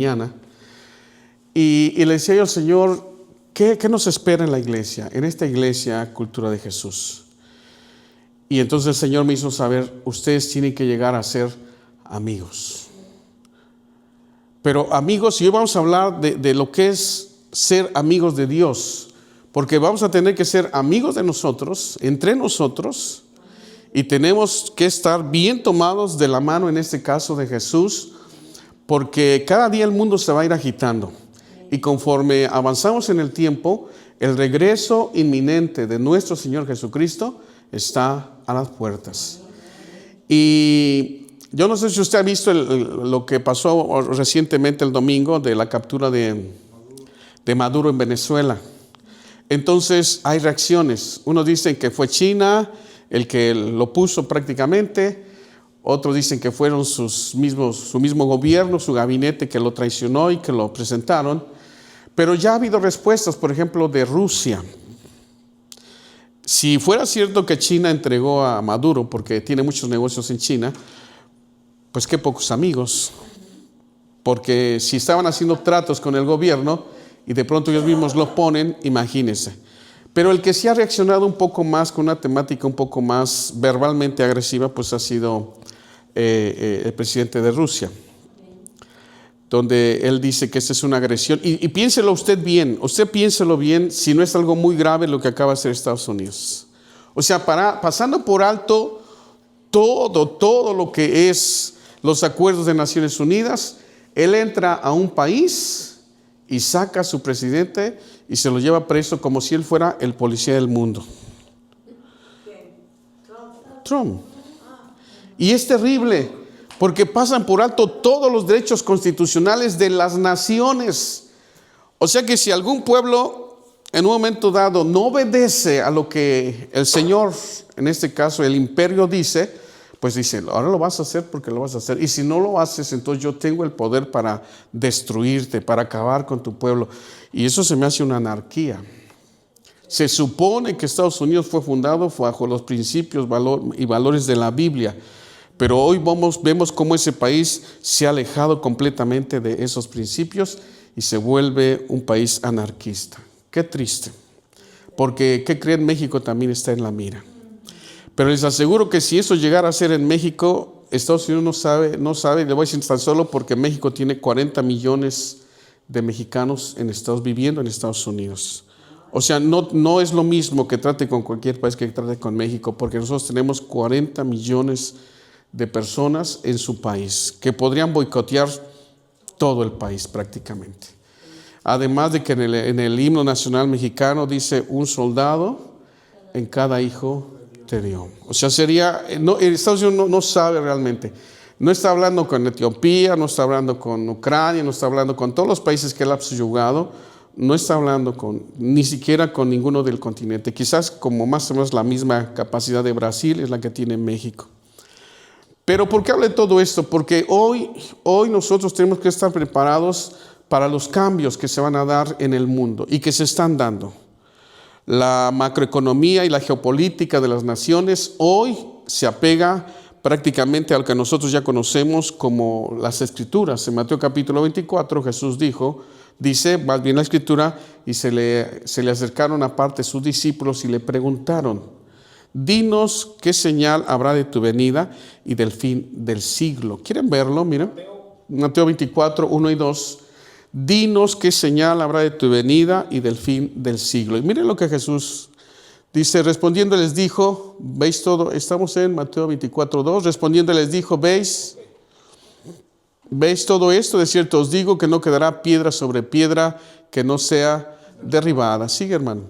mañana. Y le decía yo al Señor, ¿qué nos espera en la iglesia? En esta iglesia, Cultura de Jesús. Y entonces el Señor me hizo saber, ustedes tienen que llegar a ser amigos. Pero amigos, y hoy vamos a hablar de lo que es ser amigos de Dios. Porque vamos a tener que ser amigos de nosotros, entre nosotros. Y tenemos que estar bien tomados de la mano, en este caso de Jesús. Porque cada día el mundo se va a ir agitando. Y conforme avanzamos en el tiempo, el regreso inminente de nuestro Señor Jesucristo está a las puertas. Y yo no sé si usted ha visto lo que pasó recientemente el domingo de la captura de Maduro en Venezuela. Entonces hay reacciones. Unos dicen que fue China el que lo puso prácticamente. Otros dicen que fueron su mismo gobierno, su gabinete que lo traicionó y que lo presentaron. Pero ya ha habido respuestas, por ejemplo, de Rusia. Si fuera cierto que China entregó a Maduro, porque tiene muchos negocios en China, pues qué pocos amigos. Porque si estaban haciendo tratos con el gobierno y de pronto ellos mismos lo ponen, imagínense. Pero el que sí ha reaccionado un poco más, con una temática un poco más verbalmente agresiva, pues ha sido el presidente de Rusia, donde él dice que esta es una agresión. Y piénselo usted bien, si no es algo muy grave lo que acaba de hacer Estados Unidos. O sea, pasando por alto todo lo que es los acuerdos de Naciones Unidas, él entra a un país y saca a su presidente y se lo lleva preso como si él fuera el policía del mundo. Trump. Y es terrible, porque pasan por alto todos los derechos constitucionales de las naciones. O sea que si algún pueblo en un momento dado no obedece a lo que el Señor, en este caso el imperio, dice, pues dice, ahora lo vas a hacer porque lo vas a hacer. Y si no lo haces, entonces yo tengo el poder para destruirte, para acabar con tu pueblo. Y eso se me hace una anarquía. Se supone que Estados Unidos fue fundado bajo los principios y valores de la Biblia. Pero hoy vemos cómo ese país se ha alejado completamente de esos principios y se vuelve un país anarquista. Qué triste. Porque, ¿qué creen? México también está en la mira. Pero les aseguro que si eso llegara a ser en México, Estados Unidos no sabe, le voy a decir tan solo porque México tiene 40 millones de mexicanos viviendo en Estados Unidos. O sea, no es lo mismo que trate con cualquier país que trate con México, porque nosotros tenemos 40 millones de personas en su país que podrían boicotear todo el país prácticamente. Además de que en el himno nacional mexicano dice, un soldado en cada hijo te dio. O sea, Estados Unidos no sabe realmente. No está hablando con Etiopía, no está hablando con Ucrania, no está hablando con todos los países que él ha subyugado, no está hablando ni siquiera con ninguno del continente. Quizás como más o menos la misma capacidad de Brasil es la que tiene México. Pero ¿por qué hablo de todo esto? Porque hoy nosotros tenemos que estar preparados para los cambios que se van a dar en el mundo y que se están dando. La macroeconomía y la geopolítica de las naciones hoy se apega prácticamente a lo que nosotros ya conocemos como las Escrituras. En Mateo capítulo 24 Jesús dice, más bien la Escritura, y se le acercaron aparte sus discípulos y le preguntaron, dinos qué señal habrá de tu venida y del fin del siglo. ¿Quieren verlo? Miren, Mateo 24, 1 y 2. Dinos qué señal habrá de tu venida y del fin del siglo. Y miren lo que Jesús dice, respondiendo les dijo, ¿veis todo? Estamos en Mateo 24, 2. Respondiendo les dijo, ¿veis todo esto? De cierto os digo que no quedará piedra sobre piedra que no sea derribada. Sigue, hermano.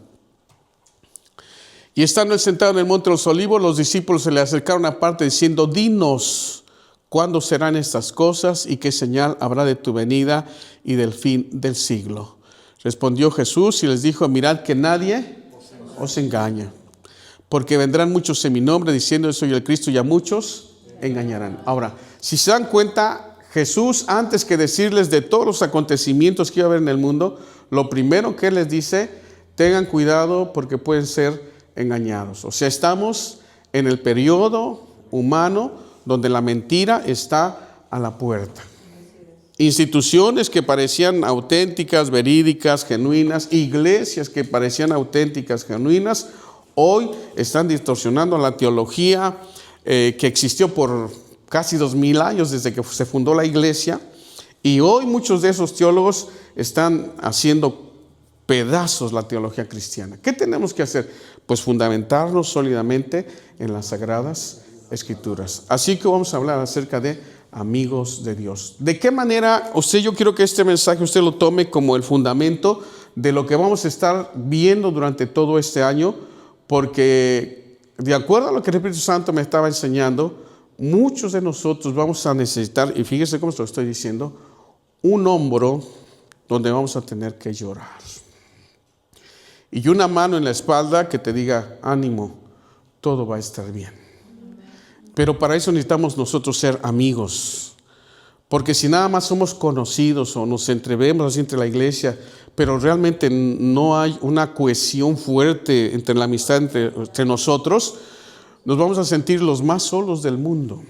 Y estando él sentado en el monte de los olivos, los discípulos se le acercaron aparte diciendo, dinos cuándo serán estas cosas y qué señal habrá de tu venida y del fin del siglo. Respondió Jesús y les dijo, mirad que nadie os engaña, porque vendrán muchos en mi nombre diciendo, soy el Cristo, y a muchos engañarán. Ahora, si se dan cuenta, Jesús, antes que decirles de todos los acontecimientos que iba a haber en el mundo, lo primero que él les dice, tengan cuidado porque pueden ser engañados. O sea, estamos en el periodo humano donde la mentira está a la puerta. instituciones que parecían auténticas, verídicas, genuinas, iglesias que parecían auténticas, genuinas, hoy están distorsionando la teología que existió por casi 2000 años desde que se fundó la iglesia, y hoy muchos de esos teólogos están haciendo pedazos la teología cristiana. ¿Qué tenemos que hacer? Pues fundamentarnos sólidamente en las Sagradas Escrituras. Así que vamos a hablar acerca de amigos de Dios. ¿De qué manera yo quiero que este mensaje usted lo tome como el fundamento de lo que vamos a estar viendo durante todo este año? Porque de acuerdo a lo que el Espíritu Santo me estaba enseñando, muchos de nosotros vamos a necesitar, y fíjese cómo se lo estoy diciendo, un hombro donde vamos a tener que llorar. Y una mano en la espalda que te diga, ánimo, todo va a estar bien. Pero para eso necesitamos nosotros ser amigos. Porque si nada más somos conocidos o nos entrevemos así entre la iglesia, pero realmente no hay una cohesión fuerte entre la amistad entre nosotros, nos vamos a sentir los más solos del mundo.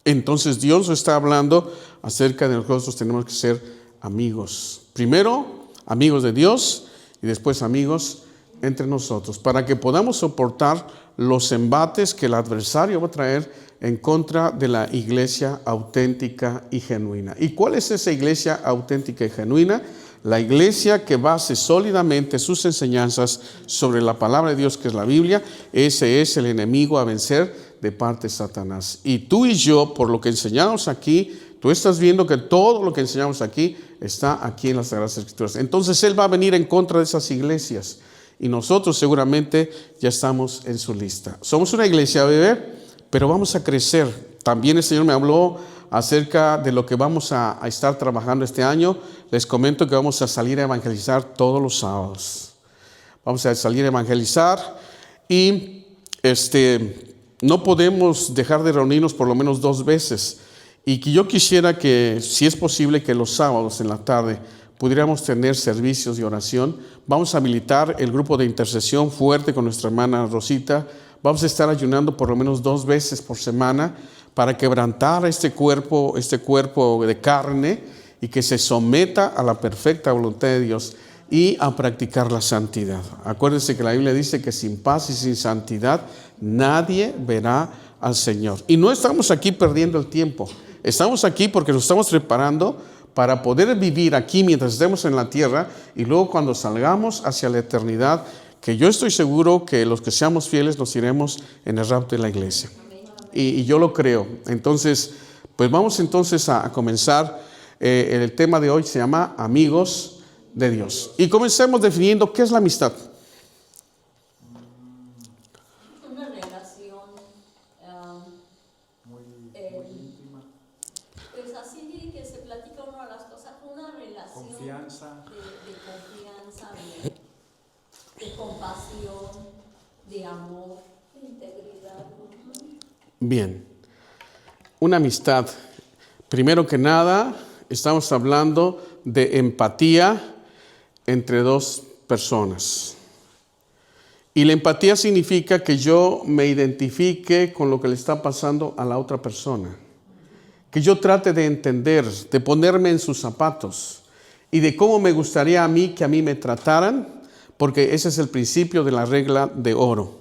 Entonces Dios está hablando acerca de nosotros tenemos que ser amigos. Primero, amigos de Dios y después amigos entre nosotros, para que podamos soportar los embates que el adversario va a traer en contra de la iglesia auténtica y genuina. ¿Y cuál es esa iglesia auténtica y genuina? La iglesia que base sólidamente sus enseñanzas sobre la palabra de Dios, que es la Biblia. Ese es el enemigo a vencer de parte de Satanás. Y tú y yo, por lo que enseñamos aquí, tú estás viendo que todo lo que enseñamos aquí está aquí en las Sagradas Escrituras. Entonces Él va a venir en contra de esas iglesias. Y nosotros seguramente ya estamos en su lista. Somos una iglesia bebé, pero vamos a crecer. También el Señor me habló acerca de lo que vamos a estar trabajando este año. Les comento que vamos a salir a evangelizar todos los sábados. Vamos a salir a evangelizar y no podemos dejar de reunirnos por lo menos 2 veces. Y que yo quisiera que, si es posible, que los sábados en la tarde pudiéramos tener servicios de oración. Vamos a habilitar el grupo de intercesión fuerte con nuestra hermana Rosita. Vamos a estar ayunando por lo menos 2 veces por semana para quebrantar este cuerpo de carne y que se someta a la perfecta voluntad de Dios y a practicar la santidad. Acuérdense que la Biblia dice que sin paz y sin santidad nadie verá al Señor. Y no estamos aquí perdiendo el tiempo. Estamos aquí porque nos estamos preparando para poder vivir aquí mientras estemos en la tierra y luego cuando salgamos hacia la eternidad, que yo estoy seguro que los que seamos fieles nos iremos en el rapto de la iglesia. Y yo lo creo. Entonces, pues vamos entonces a comenzar. El tema de hoy se llama Amigos de Dios. Y comencemos definiendo qué es la amistad. Una relación muy íntima. Pues así que se platica una de las cosas, una relación Confianza. de confianza, de compasión, de amor, de integridad. Bien, una amistad. Primero que nada, estamos hablando de empatía entre 2 personas. Y la empatía significa que yo me identifique con lo que le está pasando a la otra persona. Que yo trate de entender, de ponerme en sus zapatos y de cómo me gustaría a mí que a mí me trataran, porque ese es el principio de la regla de oro.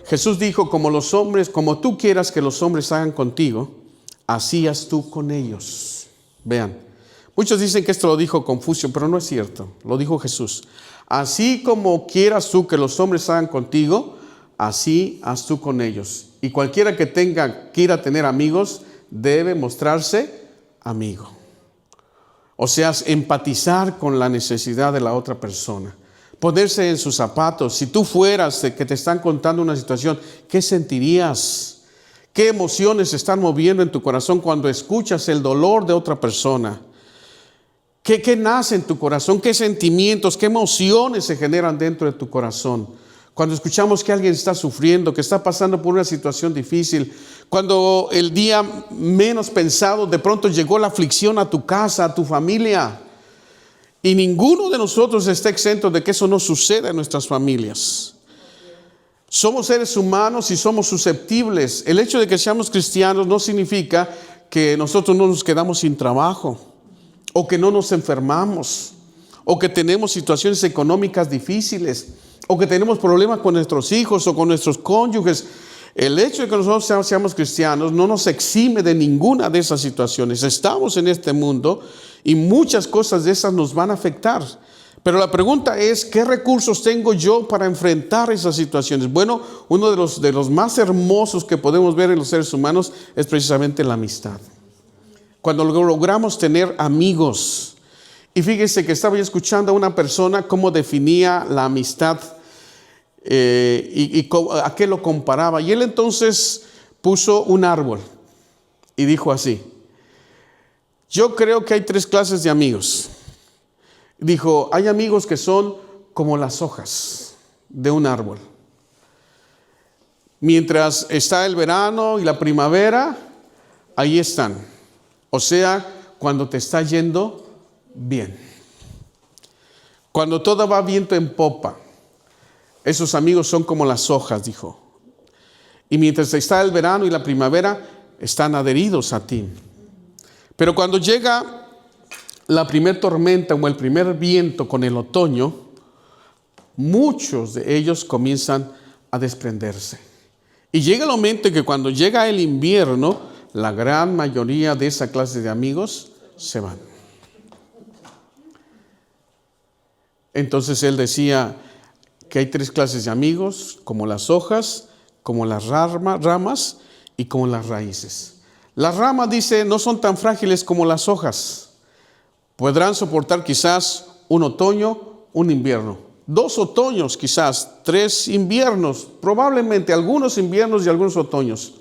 Jesús dijo, como tú quieras que los hombres hagan contigo, así haz tú con ellos. Vean, muchos dicen que esto lo dijo Confucio, pero no es cierto, lo dijo Jesús. Así como quieras tú que los hombres hagan contigo, así haz tú con ellos. Y cualquiera que quiera tener amigos, debe mostrarse amigo. O sea, empatizar con la necesidad de la otra persona. Ponerse en sus zapatos. Si tú fueras que te están contando una situación, ¿qué sentirías? ¿Qué emociones se están moviendo en tu corazón cuando escuchas el dolor de otra persona? ¿Qué nace en tu corazón? ¿Qué sentimientos, qué emociones se generan dentro de tu corazón? Cuando escuchamos que alguien está sufriendo, que está pasando por una situación difícil, cuando el día menos pensado de pronto llegó la aflicción a tu casa, a tu familia. Y ninguno de nosotros está exento de que eso no suceda en nuestras familias. Somos seres humanos y somos susceptibles. El hecho de que seamos cristianos no significa que nosotros no nos quedamos sin trabajo, o que no nos enfermamos, o que tenemos situaciones económicas difíciles, o que tenemos problemas con nuestros hijos o con nuestros cónyuges. El hecho de que nosotros seamos cristianos no nos exime de ninguna de esas situaciones. Estamos en este mundo y muchas cosas de esas nos van a afectar. Pero la pregunta es, ¿qué recursos tengo yo para enfrentar esas situaciones? Bueno, uno de los más hermosos que podemos ver en los seres humanos es precisamente la amistad. Cuando logramos tener amigos. Y fíjese que estaba yo escuchando a una persona cómo definía la amistad y a qué lo comparaba. Y él entonces puso un árbol y dijo así: yo creo que hay 3 clases de amigos. Dijo, hay amigos que son como las hojas de un árbol. Mientras está el verano y la primavera, ahí están. O sea, cuando te está yendo bien. Cuando todo va viento en popa, esos amigos son como las hojas, dijo. Y mientras está el verano y la primavera, están adheridos a ti. Pero cuando llega la primer tormenta o el primer viento con el otoño, muchos de ellos comienzan a desprenderse. Y llega el momento en que cuando llega el invierno, la gran mayoría de esa clase de amigos se van. Entonces él decía que hay 3 clases de amigos, como las hojas, como las ramas y como las raíces. Las ramas, dice, no son tan frágiles como las hojas. Podrán soportar quizás un otoño, un invierno, 2 otoños quizás, 3 inviernos, probablemente algunos inviernos y algunos otoños.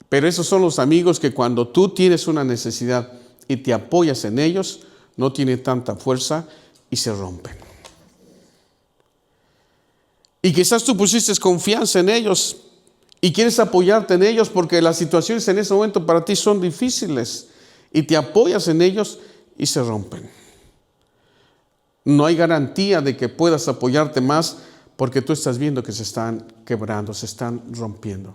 Pero esos son los amigos que cuando tú tienes una necesidad y te apoyas en ellos, no tienen tanta fuerza y se rompen. Y quizás tú pusiste confianza en ellos y quieres apoyarte en ellos porque las situaciones en ese momento para ti son difíciles y te apoyas en ellos y se rompen. No hay garantía de que puedas apoyarte más porque tú estás viendo que se están quebrando, se están rompiendo.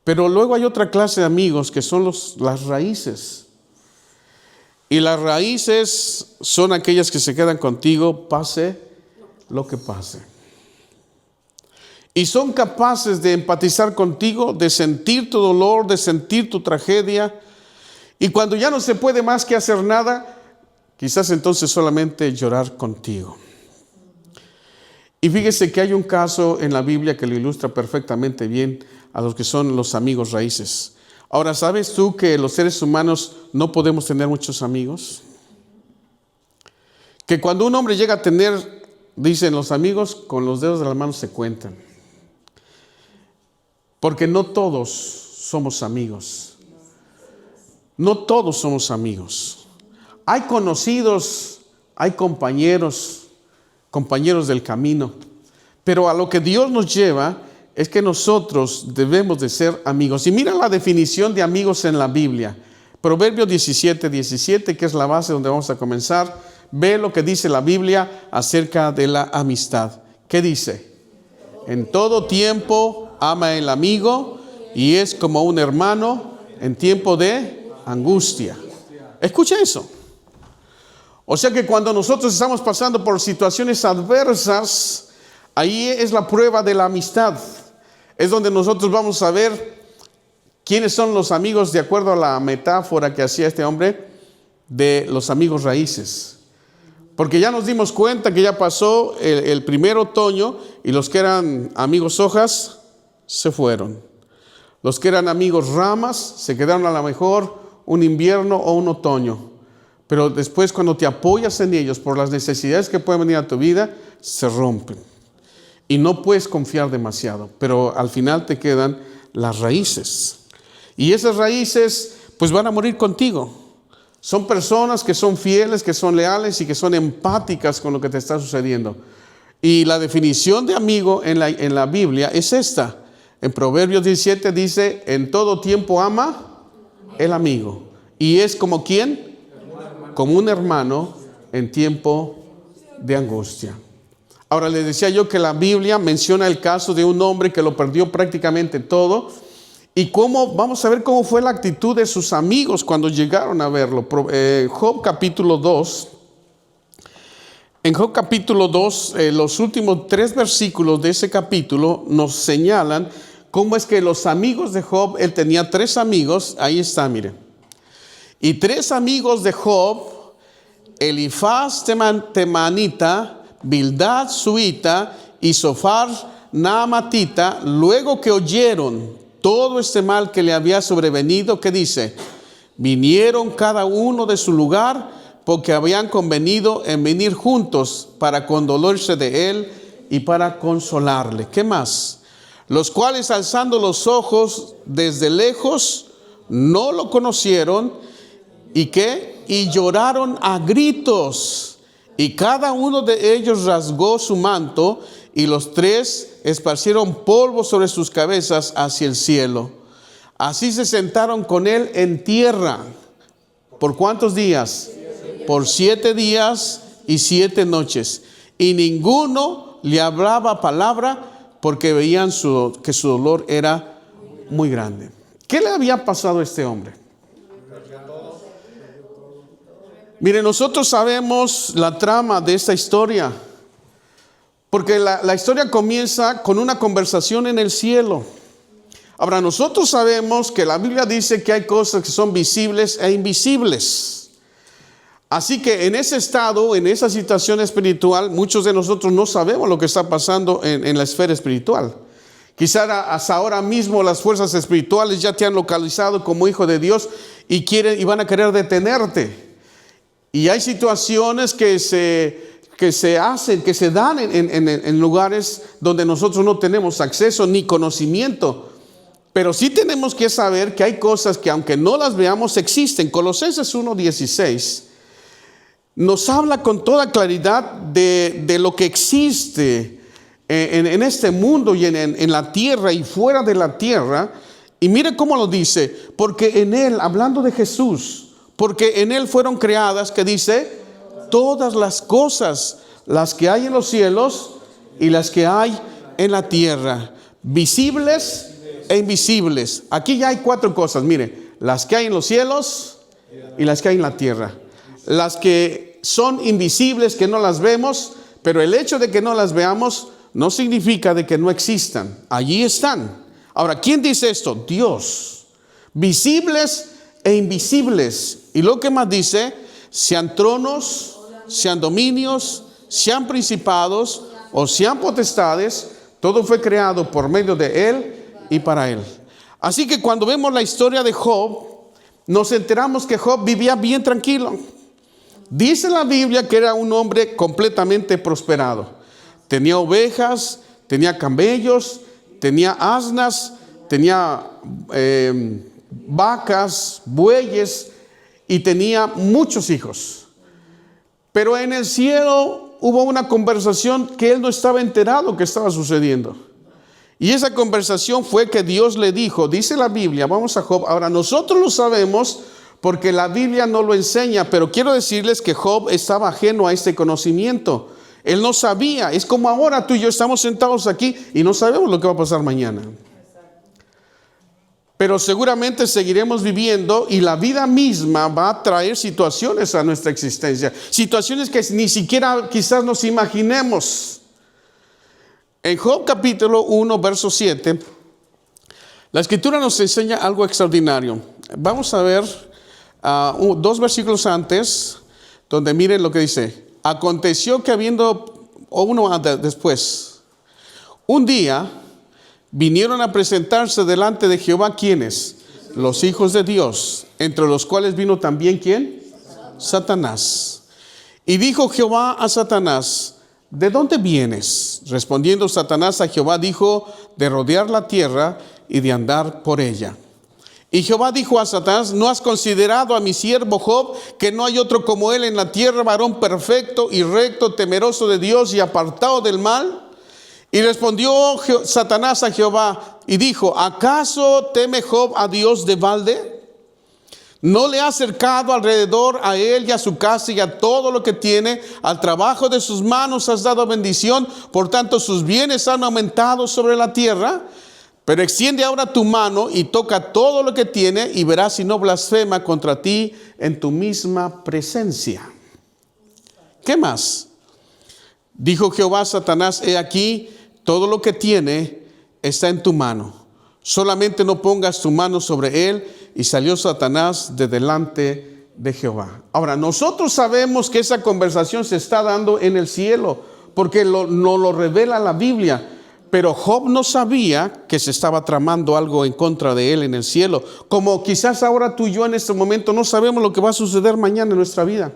Pero luego hay otra clase de amigos que son las raíces. Y las raíces son aquellas que se quedan contigo pase lo que pase. Y son capaces de empatizar contigo, de sentir tu dolor, de sentir tu tragedia. Y cuando ya no se puede más que hacer nada, quizás entonces solamente llorar contigo. Y fíjese que hay un caso en la Biblia que lo ilustra perfectamente bien a los que son los amigos raíces. Ahora, ¿sabes tú que los seres humanos no podemos tener muchos amigos? Que cuando un hombre llega a tener, dicen los amigos, con los dedos de las manos se cuentan. Porque no todos somos amigos. No todos somos amigos. Hay conocidos, hay compañeros del camino. Pero a lo que Dios nos lleva es que nosotros debemos de ser amigos. Y mira la definición de amigos en la Biblia. Proverbios 17, que es la base donde vamos a comenzar. Ve lo que dice la Biblia acerca de la amistad. ¿Qué dice? En todo tiempo ama el amigo y es como un hermano en tiempo de angustia. Escucha eso. O sea que cuando nosotros estamos pasando por situaciones adversas, ahí es la prueba de la amistad. Es donde nosotros vamos a ver quiénes son los amigos, de acuerdo a la metáfora que hacía este hombre, de los amigos raíces. Porque ya nos dimos cuenta que ya pasó el primer otoño y los que eran amigos hojas se fueron. Los que eran amigos ramas se quedaron a lo mejor un invierno o un otoño. Pero después cuando te apoyas en ellos por las necesidades que pueden venir a tu vida, se rompen. Y no puedes confiar demasiado, pero al final te quedan las raíces. Y esas raíces pues van a morir contigo. Son personas que son fieles, que son leales y que son empáticas con lo que te está sucediendo. Y la definición de amigo en la Biblia es esta. En Proverbios 17 dice, en todo tiempo ama el amigo. Y es como ¿quién? Como un hermano en tiempo de angustia. Ahora les decía yo que la Biblia menciona el caso de un hombre que lo perdió prácticamente todo. Y vamos a ver cómo fue la actitud de sus amigos cuando llegaron a verlo. Job capítulo 2. En Job capítulo 2, los últimos 3 versículos de ese capítulo nos señalan cómo es que los amigos de Job, él tenía 3 amigos, ahí está, mire. Y 3 amigos de Job, Elifaz temanita, Bildad suita y Sofar naamatita, luego que oyeron todo este mal que le había sobrevenido, ¿qué dice? Vinieron cada uno de su lugar, porque habían convenido en venir juntos para condolerse de él y para consolarle. ¿Qué más? Los cuales, alzando los ojos desde lejos, no lo conocieron. ¿Y qué? Y lloraron a gritos. Y cada uno de ellos rasgó su manto, y los 3 esparcieron polvo sobre sus cabezas hacia el cielo. Así se sentaron con él en tierra. ¿Por cuántos días? Por 7 días y 7 noches. Y ninguno le hablaba palabra, porque veían que su dolor era muy grande. ¿Qué le había pasado a este hombre? Mire, nosotros sabemos la trama de esta historia, porque la historia comienza con una conversación en el cielo. Ahora, nosotros sabemos que la Biblia dice que hay cosas que son visibles e invisibles. Así que en ese estado, en esa situación espiritual, muchos de nosotros no sabemos lo que está pasando en la esfera espiritual. Quizá hasta ahora mismo las fuerzas espirituales ya te han localizado como hijo de Dios y van a querer detenerte. Y hay situaciones que se dan en lugares donde nosotros no tenemos acceso ni conocimiento. Pero sí tenemos que saber que hay cosas que, aunque no las veamos, existen. Colosenses 1:16 nos habla con toda claridad de lo que existe en este mundo y en la tierra y fuera de la tierra. Y mire cómo lo dice: porque en él, hablando de Jesús, porque en él fueron creadas, que dice, todas las cosas, las que hay en los cielos y las que hay en la tierra, visibles e invisibles. Aquí ya hay 4 cosas, mire: las que hay en los cielos y las que hay en la tierra. Las que son invisibles, que no las vemos, pero el hecho de que no las veamos no significa de que no existan. Allí están. Ahora, ¿quién dice esto? Dios. Visibles e invisibles. Y lo que más dice: sean tronos, sean dominios, sean principados o sean potestades, todo fue creado por medio de él y para él. Así que cuando vemos la historia de Job, nos enteramos que Job vivía bien tranquilo. Dice la Biblia que era un hombre completamente prosperado. Tenía ovejas, tenía camellos, tenía asnas, tenía vacas, bueyes, y tenía muchos hijos. Pero en el cielo hubo una conversación que él no estaba enterado que estaba sucediendo. Y esa conversación fue que Dios le dijo, dice la Biblia, vamos a Job. Ahora, nosotros lo sabemos porque la Biblia no lo enseña, pero quiero decirles que Job estaba ajeno a este conocimiento. Él no sabía. Es como ahora tú y yo estamos sentados aquí y no sabemos lo que va a pasar mañana. Pero seguramente seguiremos viviendo y la vida misma va a traer situaciones a nuestra existencia. Situaciones que ni siquiera quizás nos imaginemos. En Job capítulo 1, verso 7, la Escritura nos enseña algo extraordinario. Vamos a ver 2 versículos antes, donde miren lo que dice. Aconteció que después, un día vinieron a presentarse delante de Jehová, ¿quiénes? Los hijos de Dios, entre los cuales vino también, ¿quién? Satanás. Y dijo Jehová a Satanás, ¿de dónde vienes? Respondiendo Satanás a Jehová, dijo, de rodear la tierra y de andar por ella. Y Jehová dijo a Satanás, ¿no has considerado a mi siervo Job, que no hay otro como él en la tierra, varón perfecto y recto, temeroso de Dios y apartado del mal? Y respondió Satanás a Jehová y dijo, ¿acaso teme Job a Dios de balde? No le ha acercado alrededor a él y a su casa y a todo lo que tiene. Al trabajo de sus manos has dado bendición. Por tanto, sus bienes han aumentado sobre la tierra. Pero extiende ahora tu mano y toca todo lo que tiene y verás si no blasfema contra ti en tu misma presencia. ¿Qué más? Dijo Jehová a Satanás, he aquí, todo lo que tiene está en tu mano. Solamente no pongas tu mano sobre él. Y salió Satanás de delante de Jehová. Ahora, nosotros sabemos que esa conversación se está dando en el cielo, porque nos lo revela la Biblia. Pero Job no sabía que se estaba tramando algo en contra de él en el cielo. Como quizás ahora tú y yo en este momento no sabemos lo que va a suceder mañana en nuestra vida.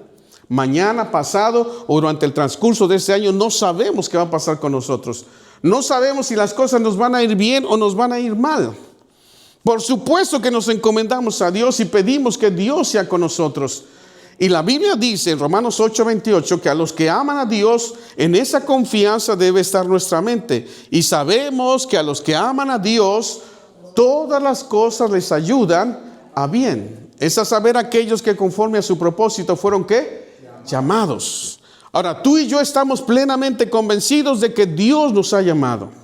Mañana, pasado o durante el transcurso de este año no sabemos qué va a pasar con nosotros. No sabemos si las cosas nos van a ir bien o nos van a ir mal. Por supuesto que nos encomendamos a Dios y pedimos que Dios sea con nosotros. Y la Biblia dice en Romanos 8:28 que a los que aman a Dios, en esa confianza debe estar nuestra mente. Y sabemos que a los que aman a Dios, todas las cosas les ayudan a bien. Es a saber aquellos que conforme a su propósito fueron ¿qué? Llamados. Ahora, tú y yo estamos plenamente convencidos de que Dios nos ha llamado.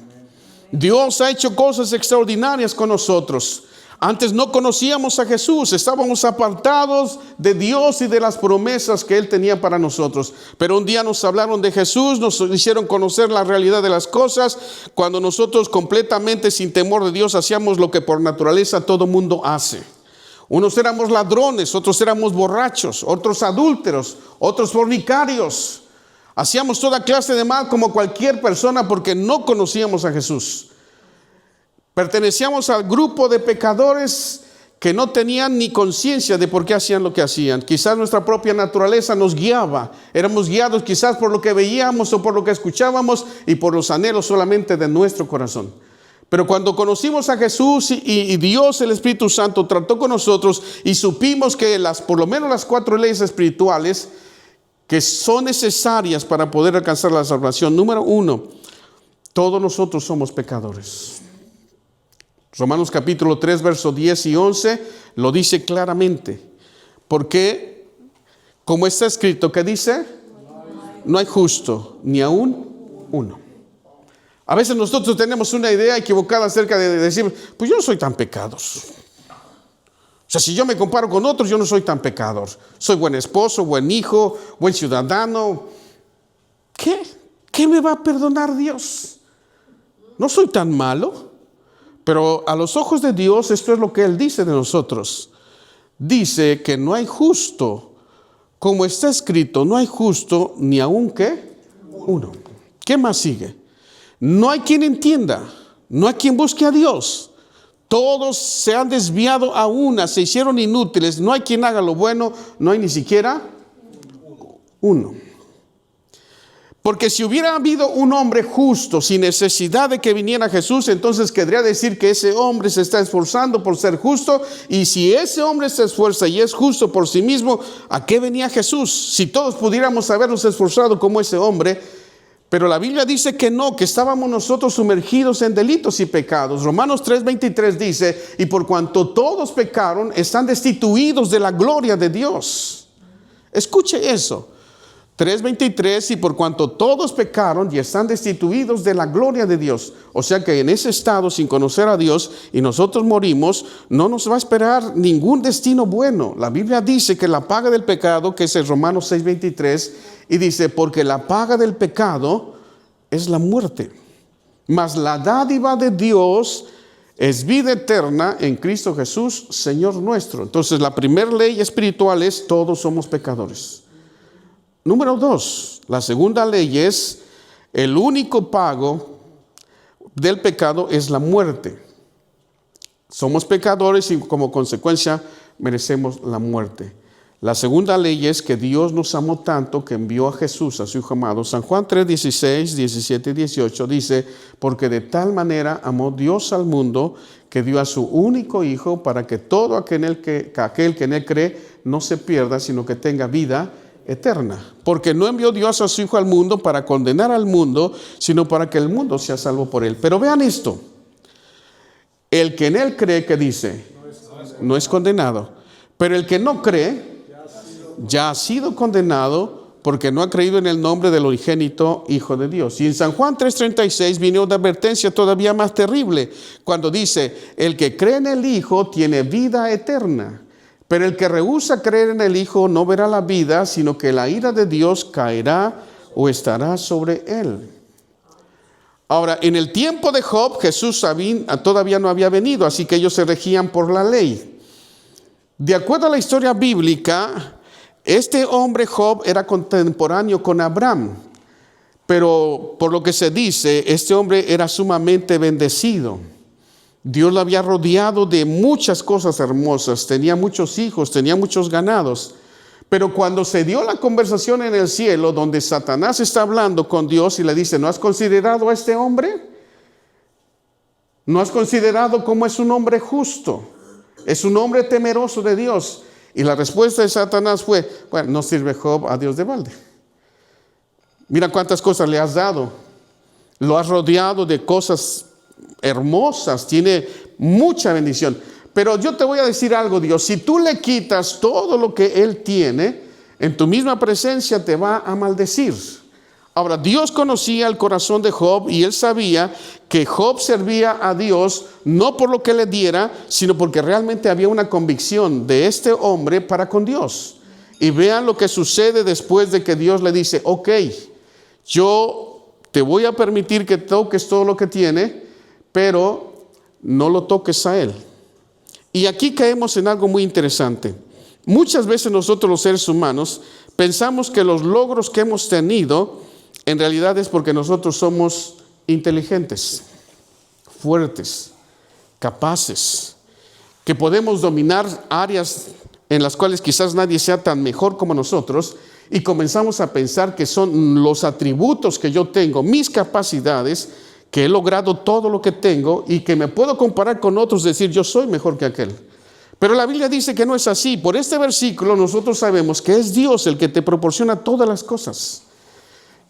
Dios ha hecho cosas extraordinarias con nosotros. Antes no conocíamos a Jesús, estábamos apartados de Dios y de las promesas que Él tenía para nosotros. Pero un día nos hablaron de Jesús, nos hicieron conocer la realidad de las cosas, cuando nosotros completamente sin temor de Dios hacíamos lo que por naturaleza todo mundo hace. Unos éramos ladrones, otros éramos borrachos, otros adúlteros, otros fornicarios. Hacíamos toda clase de mal como cualquier persona porque no conocíamos a Jesús. Pertenecíamos al grupo de pecadores que no tenían ni conciencia de por qué hacían lo que hacían. Quizás nuestra propia naturaleza nos guiaba. Éramos guiados quizás por lo que veíamos o por lo que escuchábamos y por los anhelos solamente de nuestro corazón. Pero cuando conocimos a Jesús y Dios, el Espíritu Santo, trató con nosotros y supimos que por lo menos las 4 leyes espirituales que son necesarias para poder alcanzar la salvación. Número 1, todos nosotros somos pecadores. Romanos capítulo 3, versos 10 y 11 lo dice claramente. Porque, como está escrito, ¿qué dice? No hay justo, ni aún uno. A veces nosotros tenemos una idea equivocada acerca de decir, pues yo no soy tan pecador. O sea, si yo me comparo con otros, yo no soy tan pecador. Soy buen esposo, buen hijo, buen ciudadano. ¿Qué me va a perdonar Dios? No soy tan malo. Pero a los ojos de Dios, esto es lo que Él dice de nosotros. Dice que no hay justo. Como está escrito, no hay justo ni aun ¿qué? Uno. ¿Qué más sigue? No hay quien entienda. No hay quien busque a Dios. Todos se han desviado a una, se hicieron inútiles. No hay quien haga lo bueno, no hay ni siquiera uno. Porque si hubiera habido un hombre justo sin necesidad de que viniera Jesús, entonces querría decir que ese hombre se está esforzando por ser justo. Y si ese hombre se esfuerza y es justo por sí mismo, ¿a qué venía Jesús? Si todos pudiéramos habernos esforzado como ese hombre. Pero la Biblia dice que no, que estábamos nosotros sumergidos en delitos y pecados. Romanos 3:23 dice, y por cuanto todos pecaron, están destituidos de la gloria de Dios. Escuche eso. 3:23, y por cuanto todos pecaron y están destituidos de la gloria de Dios. O sea que en ese estado, sin conocer a Dios, y nosotros morimos, no nos va a esperar ningún destino bueno. La Biblia dice que la paga del pecado, que es el Romanos 6:23, y dice, porque la paga del pecado es la muerte, mas la dádiva de Dios es vida eterna en Cristo Jesús, Señor nuestro. Entonces la primera ley espiritual es, todos somos pecadores. Número 2, la segunda ley es, el único pago del pecado es la muerte. Somos pecadores y como consecuencia merecemos la muerte. La segunda ley es que Dios nos amó tanto que envió a Jesús, a su Hijo amado. San Juan 3:16, 17 y 18 dice, porque de tal manera amó Dios al mundo que dio a su único Hijo para que todo aquel que en él cree no se pierda, sino que tenga vida eterna. Porque no envió Dios a su Hijo al mundo para condenar al mundo, sino para que el mundo sea salvo por él. Pero vean esto, el que en él cree, que dice, no es condenado. Pero el que no cree ya ha sido condenado porque no ha creído en el nombre del unigénito Hijo de Dios. Y en San Juan 3:36 viene una advertencia todavía más terrible, cuando dice: el que cree en el Hijo tiene vida eterna, pero el que rehúsa creer en el Hijo no verá la vida, sino que la ira de Dios caerá o estará sobre él. Ahora, en el tiempo de Job, Jesús todavía no había venido, así que ellos se regían por la ley. De acuerdo a la historia bíblica, este hombre Job era contemporáneo con Abraham, pero por lo que se dice, este hombre era sumamente bendecido. Dios lo había rodeado de muchas cosas hermosas, tenía muchos hijos, tenía muchos ganados. Pero cuando se dio la conversación en el cielo, donde Satanás está hablando con Dios y le dice: ¿no has considerado a este hombre? ¿No has considerado cómo es un hombre justo? Es un hombre temeroso de Dios. Y la respuesta de Satanás fue: bueno, no sirve Job a Dios de balde. Mira cuántas cosas le has dado. Lo has rodeado de cosas hermosas, tiene mucha bendición. Pero yo te voy a decir algo, Dios: si tú le quitas todo lo que él tiene, en tu misma presencia te va a maldecir. Ahora, Dios conocía el corazón de Job y él sabía que Job servía a Dios no por lo que le diera, sino porque realmente había una convicción de este hombre para con Dios. Y vean lo que sucede después de que Dios le dice: ok, yo te voy a permitir que toques todo lo que tiene, pero no lo toques a él. Y aquí caemos en algo muy interesante. Muchas veces nosotros, los seres humanos, pensamos que los logros que hemos tenido en realidad es porque nosotros somos inteligentes, fuertes, capaces, que podemos dominar áreas en las cuales quizás nadie sea tan mejor como nosotros, y comenzamos a pensar que son los atributos que yo tengo, mis capacidades, que he logrado todo lo que tengo y que me puedo comparar con otros, decir yo soy mejor que aquel. Pero la Biblia dice que no es así. Por este versículo nosotros sabemos que es Dios el que te proporciona todas las cosas.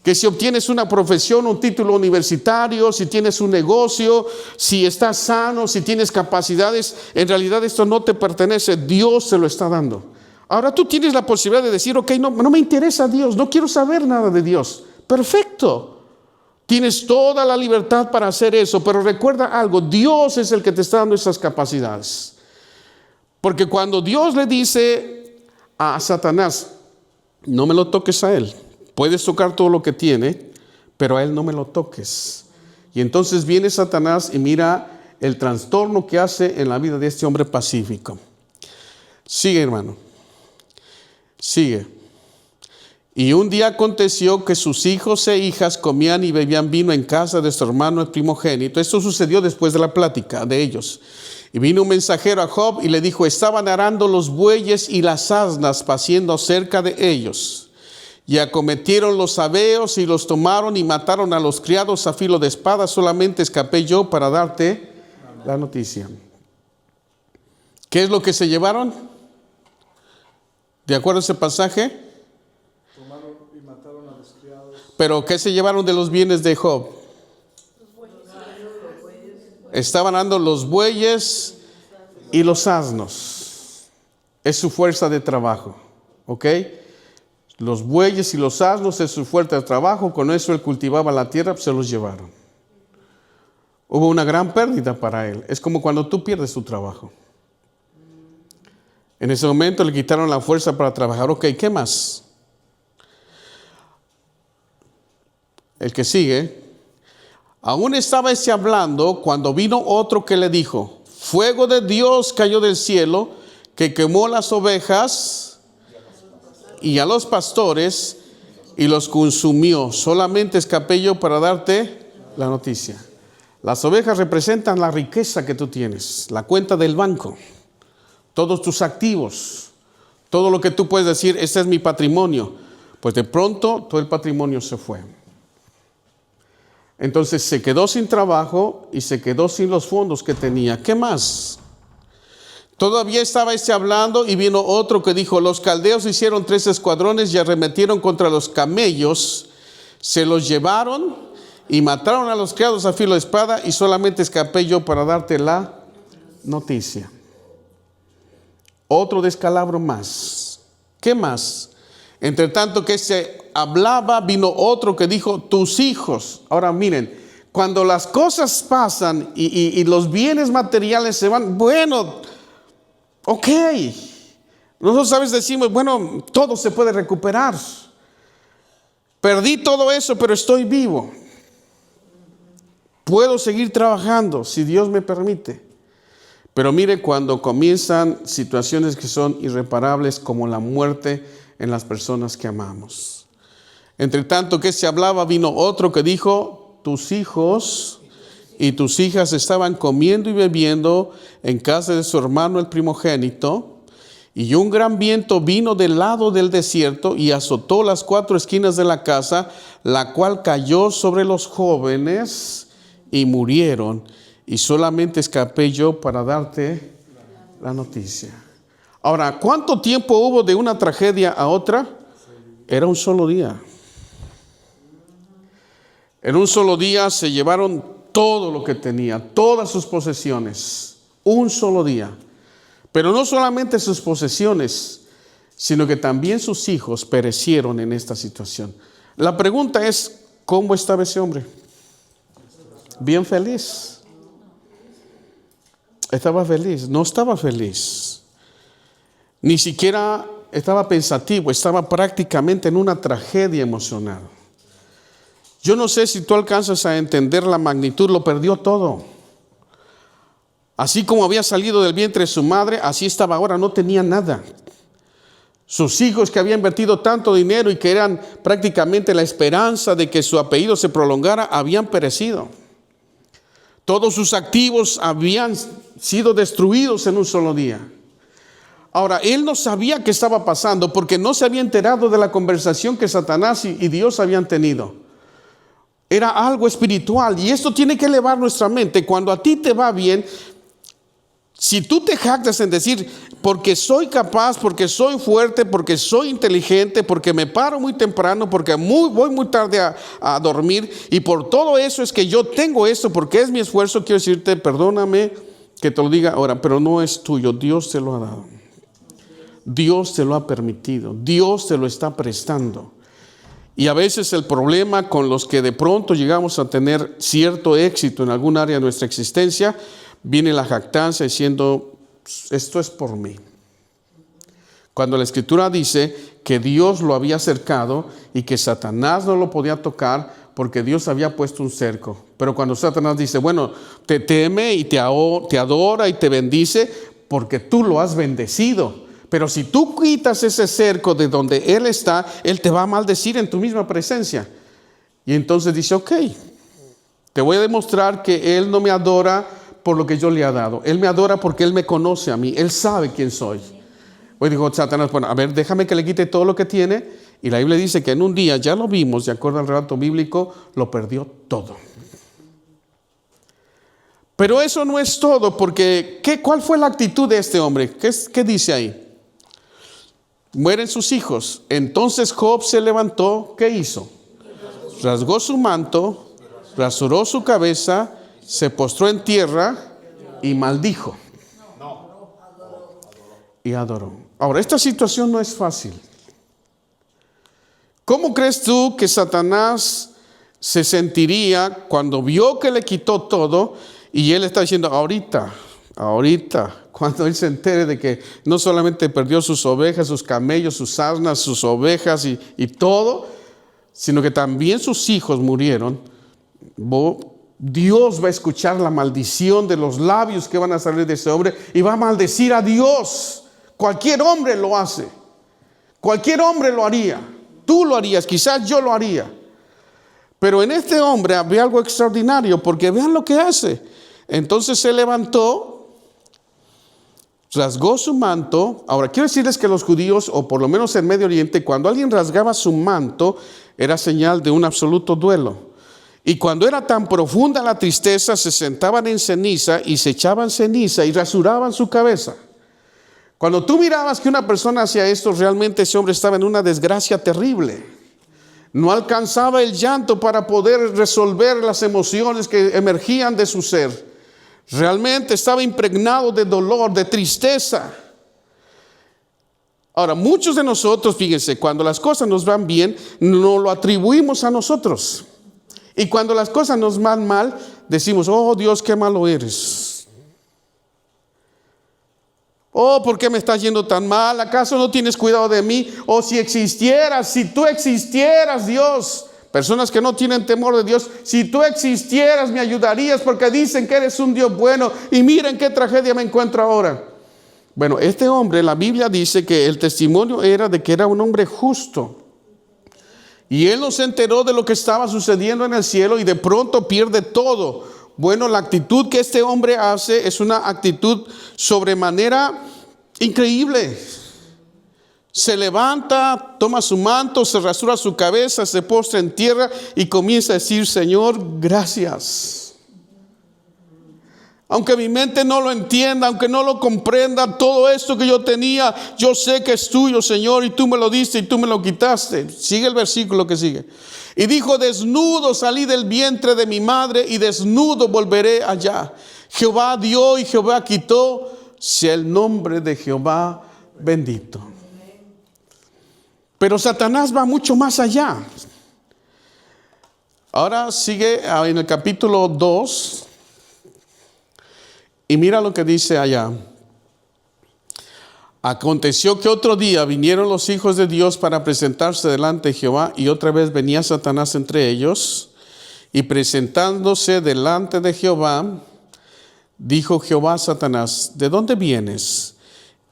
Que si obtienes una profesión, un título universitario, si tienes un negocio, si estás sano, si tienes capacidades, en realidad esto no te pertenece, Dios te lo está dando. Ahora tú tienes la posibilidad de decir: ok, no me interesa Dios, no quiero saber nada de Dios. Perfecto. Tienes toda la libertad para hacer eso, pero recuerda algo: Dios es el que te está dando esas capacidades. Porque cuando Dios le dice a Satanás: no me lo toques a él, puedes tocar todo lo que tiene, pero a él no me lo toques. Y entonces viene Satanás y mira el trastorno que hace en la vida de este hombre pacífico. Sigue, hermano, sigue. Y un día aconteció que sus hijos e hijas comían y bebían vino en casa de su hermano el primogénito. Esto sucedió después de la plática de ellos. Y vino un mensajero a Job y le dijo: estaban arando los bueyes y las asnas paciendo cerca de ellos. Y acometieron los sabeos y los tomaron y mataron a los criados a filo de espada. Solamente escapé yo para darte la noticia. ¿Qué es lo que se llevaron? ¿De acuerdo a ese pasaje? Pero ¿qué se llevaron de los bienes de Job? Estaban dando los bueyes y los asnos. Es su fuerza de trabajo, ¿ok? Los bueyes y los asnos es su fuerza de trabajo. Con eso él cultivaba la tierra, pues se los llevaron. Hubo una gran pérdida para él. Es como cuando tú pierdes tu trabajo. En ese momento le quitaron la fuerza para trabajar. Ok, ¿qué más? El que sigue: aún estaba hablando cuando vino otro que le dijo: fuego de Dios cayó del cielo, que quemó las ovejas y a los pastores y los consumió. Solamente escapé yo para darte la noticia. Las ovejas representan la riqueza que tú tienes, la cuenta del banco, todos tus activos, todo lo que tú puedes decir: este es mi patrimonio. Pues de pronto todo el patrimonio se fue. Entonces se quedó sin trabajo y se quedó sin los fondos que tenía. ¿Qué más? Todavía estaba hablando y vino otro que dijo: los caldeos hicieron 3 escuadrones y arremetieron contra los camellos, se los llevaron y mataron a los criados a filo de espada, y solamente escapé yo para darte la noticia. Otro descalabro más. ¿Qué más? Entre tanto que se hablaba, vino otro que dijo, tus hijos. Ahora miren, cuando las cosas pasan y los bienes materiales se van, bueno, ok. Nosotros a veces decimos, bueno, todo se puede recuperar. Perdí todo eso, pero estoy vivo. Puedo seguir trabajando si Dios me permite. Pero mire, cuando comienzan situaciones que son irreparables como la muerte en las personas que amamos. Entre tanto que se hablaba, vino otro que dijo, tus hijos y tus hijas estaban comiendo y bebiendo en casa de su hermano el primogénito, y un gran viento vino del lado del desierto y azotó las 4 esquinas de la casa, la cual cayó sobre los jóvenes y murieron. Y solamente escapé yo para darte la noticia. Ahora, ¿cuánto tiempo hubo de una tragedia a otra? Era un solo día. En un solo día se llevaron todo lo que tenía, todas sus posesiones. Un solo día. Pero no solamente sus posesiones, sino que también sus hijos perecieron en esta situación. La pregunta es, ¿cómo estaba ese hombre? Bien feliz. Estaba feliz, no estaba feliz. Ni siquiera estaba pensativo, estaba prácticamente en una tragedia emocional. Yo no sé si tú alcanzas a entender la magnitud, lo perdió todo. Así como había salido del vientre de su madre, así estaba ahora, no tenía nada. Sus hijos que habían invertido tanto dinero y que eran prácticamente la esperanza de que su apellido se prolongara, habían perecido. Todos sus activos habían sido destruidos en un solo día. Ahora, él no sabía qué estaba pasando porque no se había enterado de la conversación que Satanás y Dios habían tenido. Era algo espiritual y esto tiene que elevar nuestra mente. Cuando a ti te va bien, si tú te jactas en decir, porque soy capaz, porque soy fuerte, porque soy inteligente, porque me paro muy temprano, porque voy muy tarde a dormir, y por todo eso es que yo tengo esto, porque es mi esfuerzo, quiero decirte, perdóname que te lo diga ahora, pero no es tuyo, Dios te lo ha dado. Dios te lo ha permitido, Dios te lo está prestando. Y a veces el problema con los que de pronto llegamos a tener cierto éxito en algún área de nuestra existencia, viene la jactancia diciendo, esto es por mí. Cuando la Escritura dice que Dios lo había cercado y que Satanás no lo podía tocar porque Dios había puesto un cerco. Pero cuando Satanás dice, bueno, te teme y te adora y te bendice porque tú lo has bendecido. Pero si tú quitas ese cerco de donde Él está, Él te va a maldecir en tu misma presencia. Y entonces dice, ok, te voy a demostrar que Él no me adora por lo que yo le he dado. Él me adora porque Él me conoce a mí. Él sabe quién soy. Hoy dijo Satanás, bueno, a ver, déjame que le quite todo lo que tiene. Y la Biblia dice que en un día, ya lo vimos, de acuerdo al relato bíblico, lo perdió todo. Pero eso no es todo, porque ¿cuál fue la actitud de este hombre? ¿Qué dice ahí? Mueren sus hijos. Entonces Job se levantó, ¿qué hizo? Rasgó su manto, rasuró su cabeza, se postró en tierra y maldijo. Y adoró. Ahora, esta situación no es fácil. ¿Cómo crees tú que Satanás se sentiría cuando vio que le quitó todo y él está diciendo, ahorita, cuando él se entere de que no solamente perdió sus ovejas, sus camellos, sus asnas, sus ovejas y todo, sino que también sus hijos murieron? Dios va a escuchar la maldición de los labios que van a salir de ese hombre y va a maldecir a Dios. Cualquier hombre lo hace. Cualquier hombre lo haría. Tú lo harías, quizás yo lo haría. Pero en este hombre había algo extraordinario, porque vean lo que hace. Entonces se levantó, rasgó su manto. Ahora quiero decirles que los judíos, o por lo menos en Medio Oriente, cuando alguien rasgaba su manto, era señal de un absoluto duelo. Y cuando era tan profunda la tristeza, se sentaban en ceniza y se echaban ceniza y rasuraban su cabeza. Cuando tú mirabas que una persona hacía esto, realmente ese hombre estaba en una desgracia terrible. No alcanzaba el llanto para poder resolver las emociones que emergían de su ser. Realmente estaba impregnado de dolor, de tristeza. Ahora, muchos de nosotros, fíjense, cuando las cosas nos van bien, no lo atribuimos a nosotros. Y cuando las cosas nos van mal, decimos, oh Dios, qué malo eres. Oh, ¿por qué me estás yendo tan mal? ¿Acaso no tienes cuidado de mí? Oh, si existieras, si tú existieras, Dios. Personas que no tienen temor de Dios, si tú existieras me ayudarías porque dicen que eres un Dios bueno y miren qué tragedia me encuentro ahora. Bueno, este hombre, la Biblia dice que el testimonio era de que era un hombre justo. Y él no se enteró de lo que estaba sucediendo en el cielo y de pronto pierde todo. Bueno, la actitud que este hombre hace es una actitud sobremanera increíble. Se levanta, toma su manto, se rasura su cabeza, se postra en tierra y comienza a decir, Señor, gracias. Aunque mi mente no lo entienda, aunque no lo comprenda, todo esto que yo tenía, yo sé que es tuyo, Señor, y tú me lo diste y tú me lo quitaste. Sigue el versículo que sigue. Y dijo, desnudo salí del vientre de mi madre y desnudo volveré allá. Jehová dio y Jehová quitó, sea el nombre de Jehová bendito. Pero Satanás va mucho más allá. Ahora sigue en el capítulo 2 y mira lo que dice allá. Aconteció que otro día vinieron los hijos de Dios para presentarse delante de Jehová y otra vez venía Satanás entre ellos y presentándose delante de Jehová, dijo Jehová a Satanás, ¿de dónde vienes?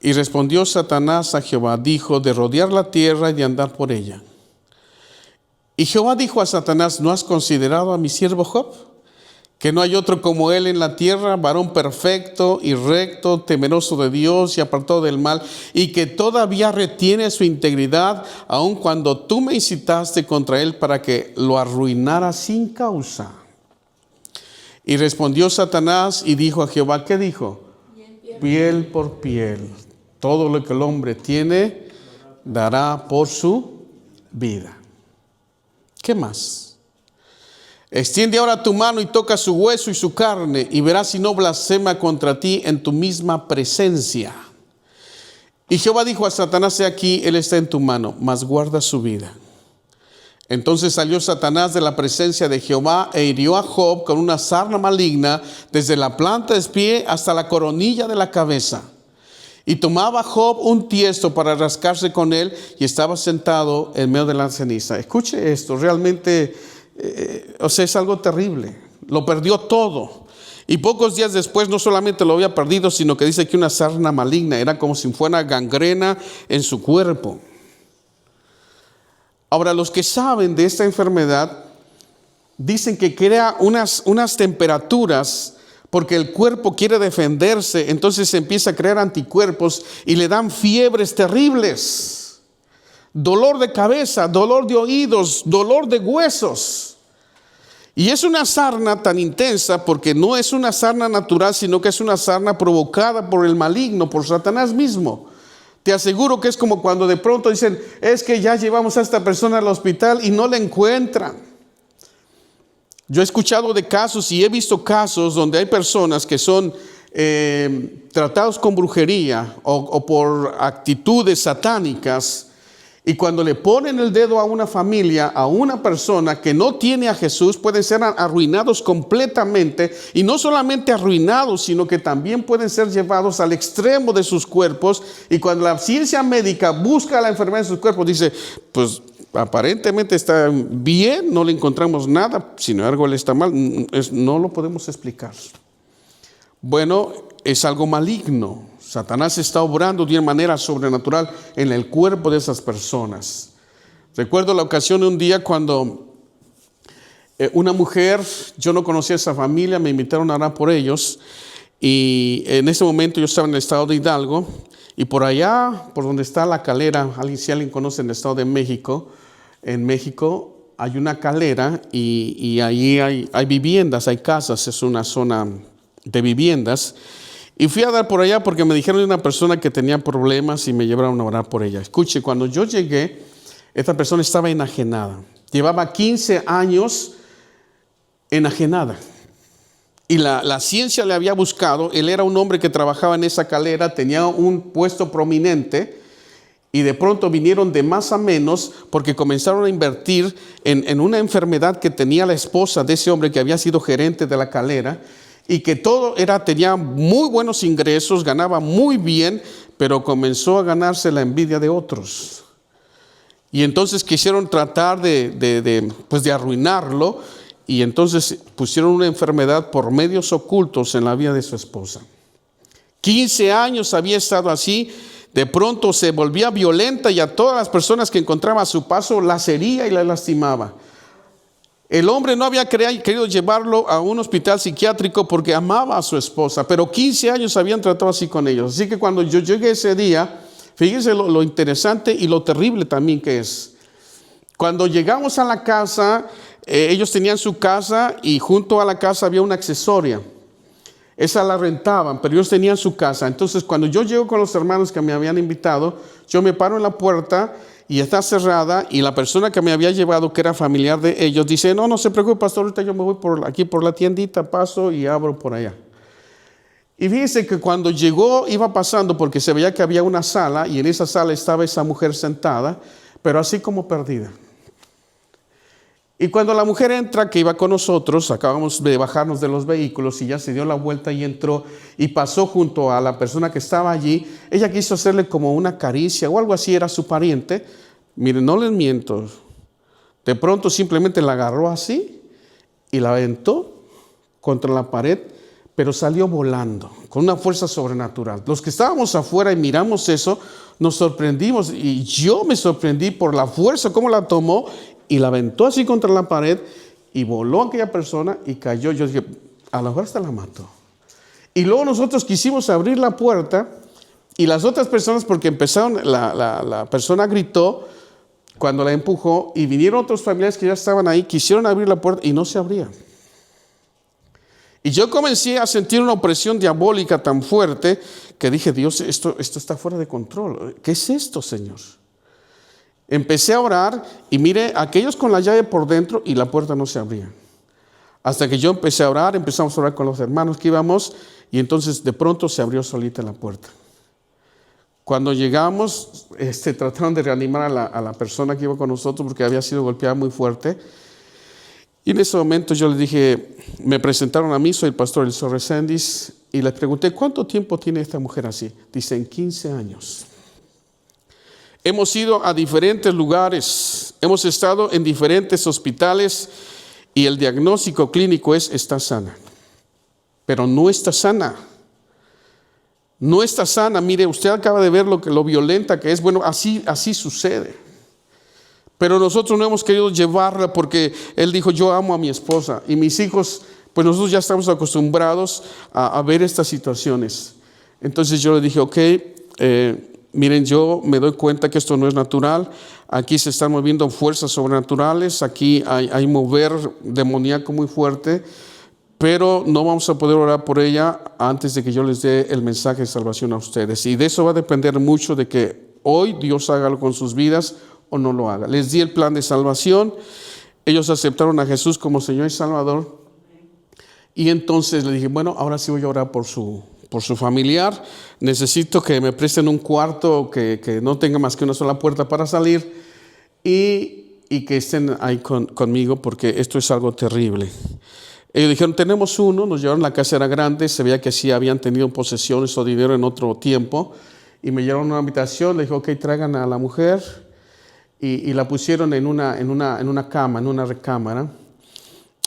Y respondió Satanás a Jehová, dijo, de rodear la tierra y de andar por ella. Y Jehová dijo a Satanás, ¿no has considerado a mi siervo Job? Que no hay otro como él en la tierra, varón perfecto y recto, temeroso de Dios y apartado del mal, y que todavía retiene su integridad, aun cuando tú me incitaste contra él para que lo arruinara sin causa. Y respondió Satanás y dijo a Jehová, ¿qué dijo? Piel por piel. Todo lo que el hombre tiene, dará por su vida. ¿Qué más? Extiende ahora tu mano y toca su hueso y su carne, y verás si no blasfema contra ti en tu misma presencia. Y Jehová dijo a Satanás, he aquí, él está en tu mano, mas guarda su vida. Entonces salió Satanás de la presencia de Jehová e hirió a Job con una sarna maligna desde la planta del pie hasta la coronilla de la cabeza. Y tomaba Job un tiesto para rascarse con él y estaba sentado en medio de la ceniza. Escuche esto, realmente, es algo terrible. Lo perdió todo. Y pocos días después no solamente lo había perdido, sino que dice que una sarna maligna era como si fuera gangrena en su cuerpo. Ahora, los que saben de esta enfermedad dicen que crea unas temperaturas porque el cuerpo quiere defenderse, entonces se empieza a crear anticuerpos y le dan fiebres terribles, dolor de cabeza, dolor de oídos, dolor de huesos. Y es una sarna tan intensa porque no es una sarna natural, sino que es una sarna provocada por el maligno, por Satanás mismo. Te aseguro que es como cuando de pronto dicen, es que ya llevamos a esta persona al hospital y no la encuentran. Yo he escuchado de casos y he visto casos donde hay personas que son tratados con brujería o por actitudes satánicas, y cuando le ponen el dedo a una familia, a una persona que no tiene a Jesús, pueden ser arruinados completamente, y no solamente arruinados, sino que también pueden ser llevados al extremo de sus cuerpos. Y cuando la ciencia médica busca la enfermedad en sus cuerpos, dice, pues aparentemente está bien, no le encontramos nada, sin embargo él está mal, no lo podemos explicar. Bueno, es algo maligno. Satanás está obrando de una manera sobrenatural en el cuerpo de esas personas. Recuerdo la ocasión de un día cuando una mujer, yo no conocía a esa familia, me invitaron a orar por ellos, y en ese momento yo estaba en el estado de Hidalgo, y por allá, por donde está la calera, si alguien conoce el estado de México, en México hay una calera y ahí hay viviendas, hay casas, es una zona de viviendas. Y fui a dar por allá porque me dijeron de una persona que tenía problemas y me llevaron a orar por ella. Escuche, cuando yo llegué, esta persona estaba enajenada. Llevaba 15 años enajenada. Y la ciencia le había buscado. Él era un hombre que trabajaba en esa calera, tenía un puesto prominente. Y de pronto vinieron de más a menos porque comenzaron a invertir en una enfermedad que tenía la esposa de ese hombre que había sido gerente de la calera y que tenía muy buenos ingresos, ganaba muy bien, pero comenzó a ganarse la envidia de otros. Y entonces quisieron tratar de arruinarlo, y entonces pusieron una enfermedad por medios ocultos en la vida de su esposa. 15 años había estado así. De pronto se volvía violenta y a todas las personas que encontraba a su paso las hería y las lastimaba. El hombre no había querido llevarlo a un hospital psiquiátrico porque amaba a su esposa, pero 15 años habían tratado así con ellos. Así que cuando yo llegué ese día, fíjense lo interesante y lo terrible también que es. Cuando llegamos a la casa, ellos tenían su casa y junto a la casa había una accesoria. Esa la rentaban, pero ellos tenían su casa. Entonces, cuando yo llego con los hermanos que me habían invitado, yo me paro en la puerta y está cerrada, y la persona que me había llevado, que era familiar de ellos, dice: no se preocupe, pastor, ahorita yo me voy por la tiendita, paso y abro por allá. Y fíjense que cuando llegó, iba pasando porque se veía que había una sala, y en esa sala estaba esa mujer sentada, pero así como perdida. Y cuando la mujer entra, que iba con nosotros, acabamos de bajarnos de los vehículos y ya se dio la vuelta y entró y pasó junto a la persona que estaba allí, ella quiso hacerle como una caricia o algo así, era su pariente. Miren, no les miento, de pronto simplemente la agarró así y la aventó contra la pared, pero salió volando con una fuerza sobrenatural. Los que estábamos afuera y miramos eso, nos sorprendimos, y yo me sorprendí por la fuerza, cómo la tomó y la aventó así contra la pared y voló aquella persona y cayó. Yo dije, a lo mejor hasta la mató. Y luego nosotros quisimos abrir la puerta y las otras personas, porque empezaron, la persona gritó cuando la empujó, y vinieron otros familiares que ya estaban ahí, quisieron abrir la puerta y no se abría. Y yo comencé a sentir una opresión diabólica tan fuerte que dije: Dios, esto está fuera de control. ¿Qué es esto, Señor? Empecé a orar y mire, aquellos con la llave por dentro y la puerta no se abría. Hasta que yo empecé a orar, empezamos a orar con los hermanos que íbamos, y entonces de pronto se abrió solita la puerta. Cuando llegamos, trataron de reanimar a la persona que iba con nosotros porque había sido golpeada muy fuerte. Y en ese momento yo le dije, me presentaron a mí, soy el pastor Eliseo Reséndiz, y le pregunté: ¿cuánto tiempo tiene esta mujer así? Dicen 15 años. Hemos ido a diferentes lugares, hemos estado en diferentes hospitales y el diagnóstico clínico es: está sana. Pero no está sana. No está sana. Mire, usted acaba de ver lo violenta que es. Bueno, así sucede. Pero nosotros no hemos querido llevarla porque él dijo: yo amo a mi esposa y mis hijos, pues nosotros ya estamos acostumbrados a ver estas situaciones. Entonces yo le dije: ok, miren, yo me doy cuenta que esto no es natural. Aquí se están moviendo fuerzas sobrenaturales. Aquí hay mover demoníaco muy fuerte. Pero no vamos a poder orar por ella antes de que yo les dé el mensaje de salvación a ustedes. Y de eso va a depender mucho de que hoy Dios haga algo con sus vidas o no lo haga. Les di el plan de salvación. Ellos aceptaron a Jesús como Señor y Salvador. Y entonces le dije: bueno, ahora sí voy a orar por su familiar. Necesito que me presten un cuarto que no tenga más que una sola puerta para salir, y que estén ahí conmigo, porque esto es algo terrible. Ellos dijeron: tenemos uno. Nos llevaron, la casa era grande, se veía que sí habían tenido posesiones o dinero en otro tiempo, y me llevaron a una habitación. Le dije: ok, traigan a la mujer, y la pusieron en una cama, en una recámara.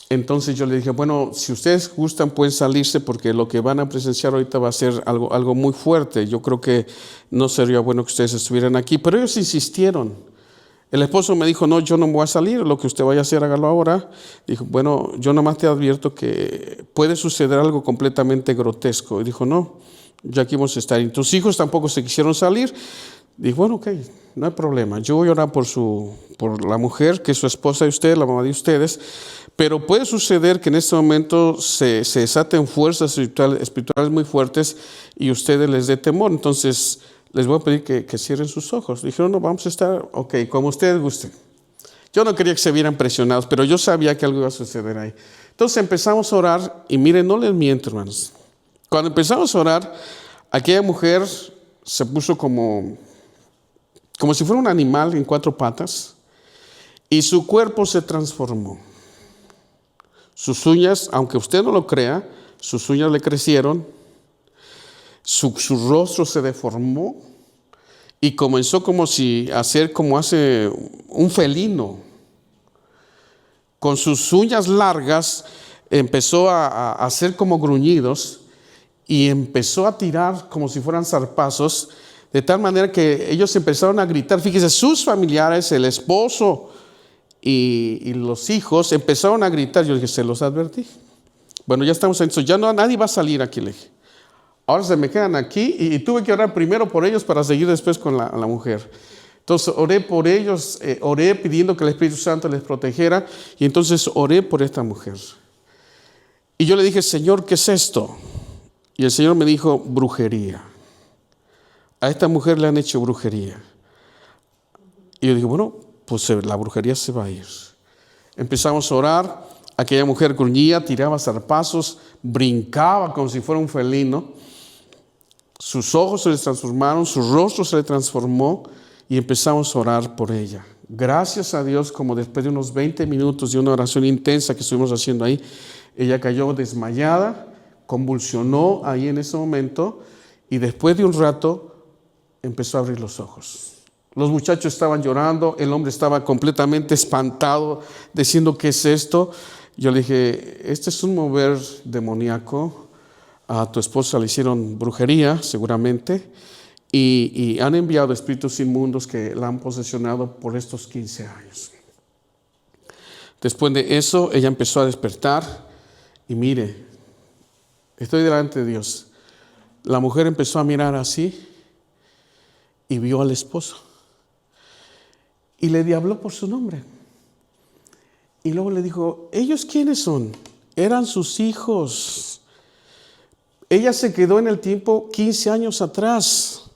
Entonces yo le dije: bueno, si ustedes gustan pueden salirse, porque lo que van a presenciar ahorita va a ser algo muy fuerte. Yo creo que no sería bueno que ustedes estuvieran aquí. Pero ellos insistieron. El esposo me dijo: no, yo no me voy a salir, lo que usted vaya a hacer, hágalo ahora. Dijo: bueno, yo nomás te advierto que puede suceder algo completamente grotesco. Y dijo: no, ya aquí vamos a estar. Y tus hijos tampoco se quisieron salir. Dijo: bueno, ok, no hay problema. Yo voy a orar por la mujer, que es su esposa de ustedes, la mamá de ustedes. Pero puede suceder que en este momento se desaten fuerzas espirituales muy fuertes y ustedes les dé temor. Entonces les voy a pedir que cierren sus ojos. Dijeron: no, vamos a estar, ok, como ustedes gusten. Yo no quería que se vieran presionados, pero yo sabía que algo iba a suceder ahí. Entonces empezamos a orar, y miren, no les miento, hermanos. Cuando empezamos a orar, aquella mujer se puso como como si fuera un animal en 4 patas, y su cuerpo se transformó. Sus uñas, aunque usted no lo crea, sus uñas le crecieron, su rostro se deformó y comenzó como si hacer como hace un felino. Con sus uñas largas empezó a hacer como gruñidos y empezó a tirar como si fueran zarpazos, de tal manera que ellos empezaron a gritar. Fíjese, sus familiares, el esposo y los hijos empezaron a gritar. Yo dije, se los advertí. Bueno, ya estamos en eso, ya no, nadie va a salir aquí, le dije. Ahora se me quedan aquí y tuve que orar primero por ellos para seguir después con la mujer. Entonces oré por ellos, oré pidiendo que el Espíritu Santo les protegiera y entonces oré por esta mujer. Y yo le dije, Señor, ¿qué es esto? Y el Señor me dijo, brujería. A esta mujer le han hecho brujería. Y yo dije, bueno, pues la brujería se va a ir. Empezamos a orar, aquella mujer gruñía, tiraba zarpazos, brincaba como si fuera un felino. Sus ojos se les transformaron, su rostro se le transformó y empezamos a orar por ella. Gracias a Dios, como después de unos 20 minutos de una oración intensa que estuvimos haciendo ahí, ella cayó desmayada, convulsionó ahí en ese momento y después de un rato empezó a abrir los ojos. Los muchachos estaban llorando, el hombre estaba completamente espantado, diciendo, ¿qué es esto? Yo le dije, este es un mover demoníaco. A tu esposa le hicieron brujería, seguramente, y han enviado espíritus inmundos que la han posesionado por estos 15 años. Después de eso, ella empezó a despertar y mire, estoy delante de Dios. La mujer empezó a mirar así y vio al esposo. Y le habló por su nombre. Y luego le dijo, ¿ellos quiénes son? Eran sus hijos. Ella se quedó en el tiempo 15 años atrás.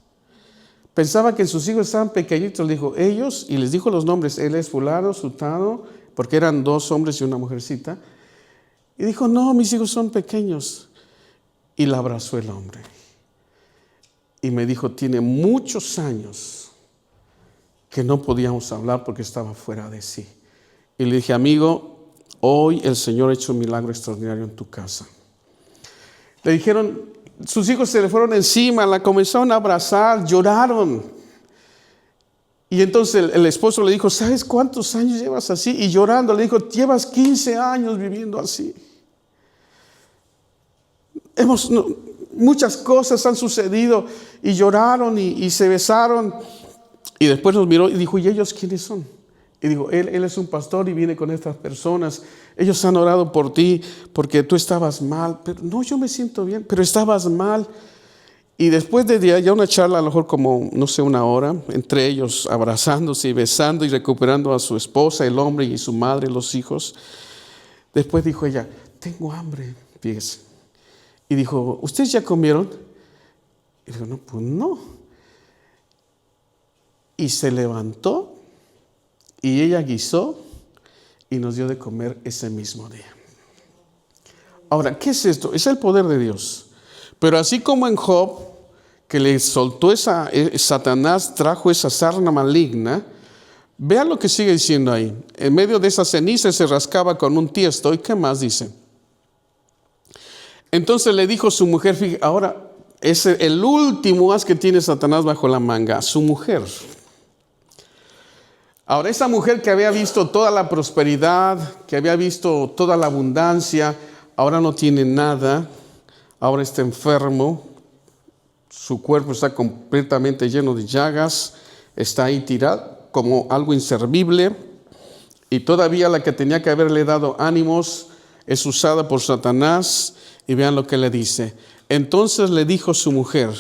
Pensaba que sus hijos estaban pequeñitos. Le dijo, ellos, y les dijo los nombres. Él es fulano, sutano, porque eran 2 hombres y una mujercita. Y dijo, no, mis hijos son pequeños. Y la abrazó el hombre. Y me dijo, tiene muchos años que no podíamos hablar porque estaba fuera de sí. Y le dije, amigo, hoy el Señor ha hecho un milagro extraordinario en tu casa. Le dijeron, sus hijos se le fueron encima, la comenzaron a abrazar, lloraron. Y entonces el esposo le dijo, ¿sabes cuántos años llevas así? Y llorando le dijo, llevas 15 años viviendo así. Muchas cosas han sucedido. Y lloraron y se besaron. Y después nos miró y dijo, ¿y ellos quiénes son? Y dijo, él es un pastor y viene con estas personas. Ellos han orado por ti porque tú estabas mal. Pero no, yo me siento bien, pero estabas mal. Y después de ya una charla, a lo mejor como, no sé, 1 hora, entre ellos abrazándose y besando y recuperando a su esposa, el hombre y su madre, los hijos. Después dijo ella, tengo hambre, fíjese. Y dijo, ¿ustedes ya comieron? Y dijo, no, pues no. Y se levantó y ella guisó y nos dio de comer ese mismo día. Ahora, ¿qué es esto? Es el poder de Dios. Pero así como en Job, que le soltó Satanás trajo esa sarna maligna, vean lo que sigue diciendo ahí. En medio de esa ceniza se rascaba con un tiesto. ¿Y qué más dice? Entonces le dijo su mujer, fíjate, ahora es el último as que tiene Satanás bajo la manga, su mujer. Ahora, esa mujer que había visto toda la prosperidad, que había visto toda la abundancia, ahora no tiene nada, ahora está enfermo, su cuerpo está completamente lleno de llagas, está ahí tirado como algo inservible, y todavía la que tenía que haberle dado ánimos es usada por Satanás. Y vean lo que le dice. Entonces le dijo su mujer,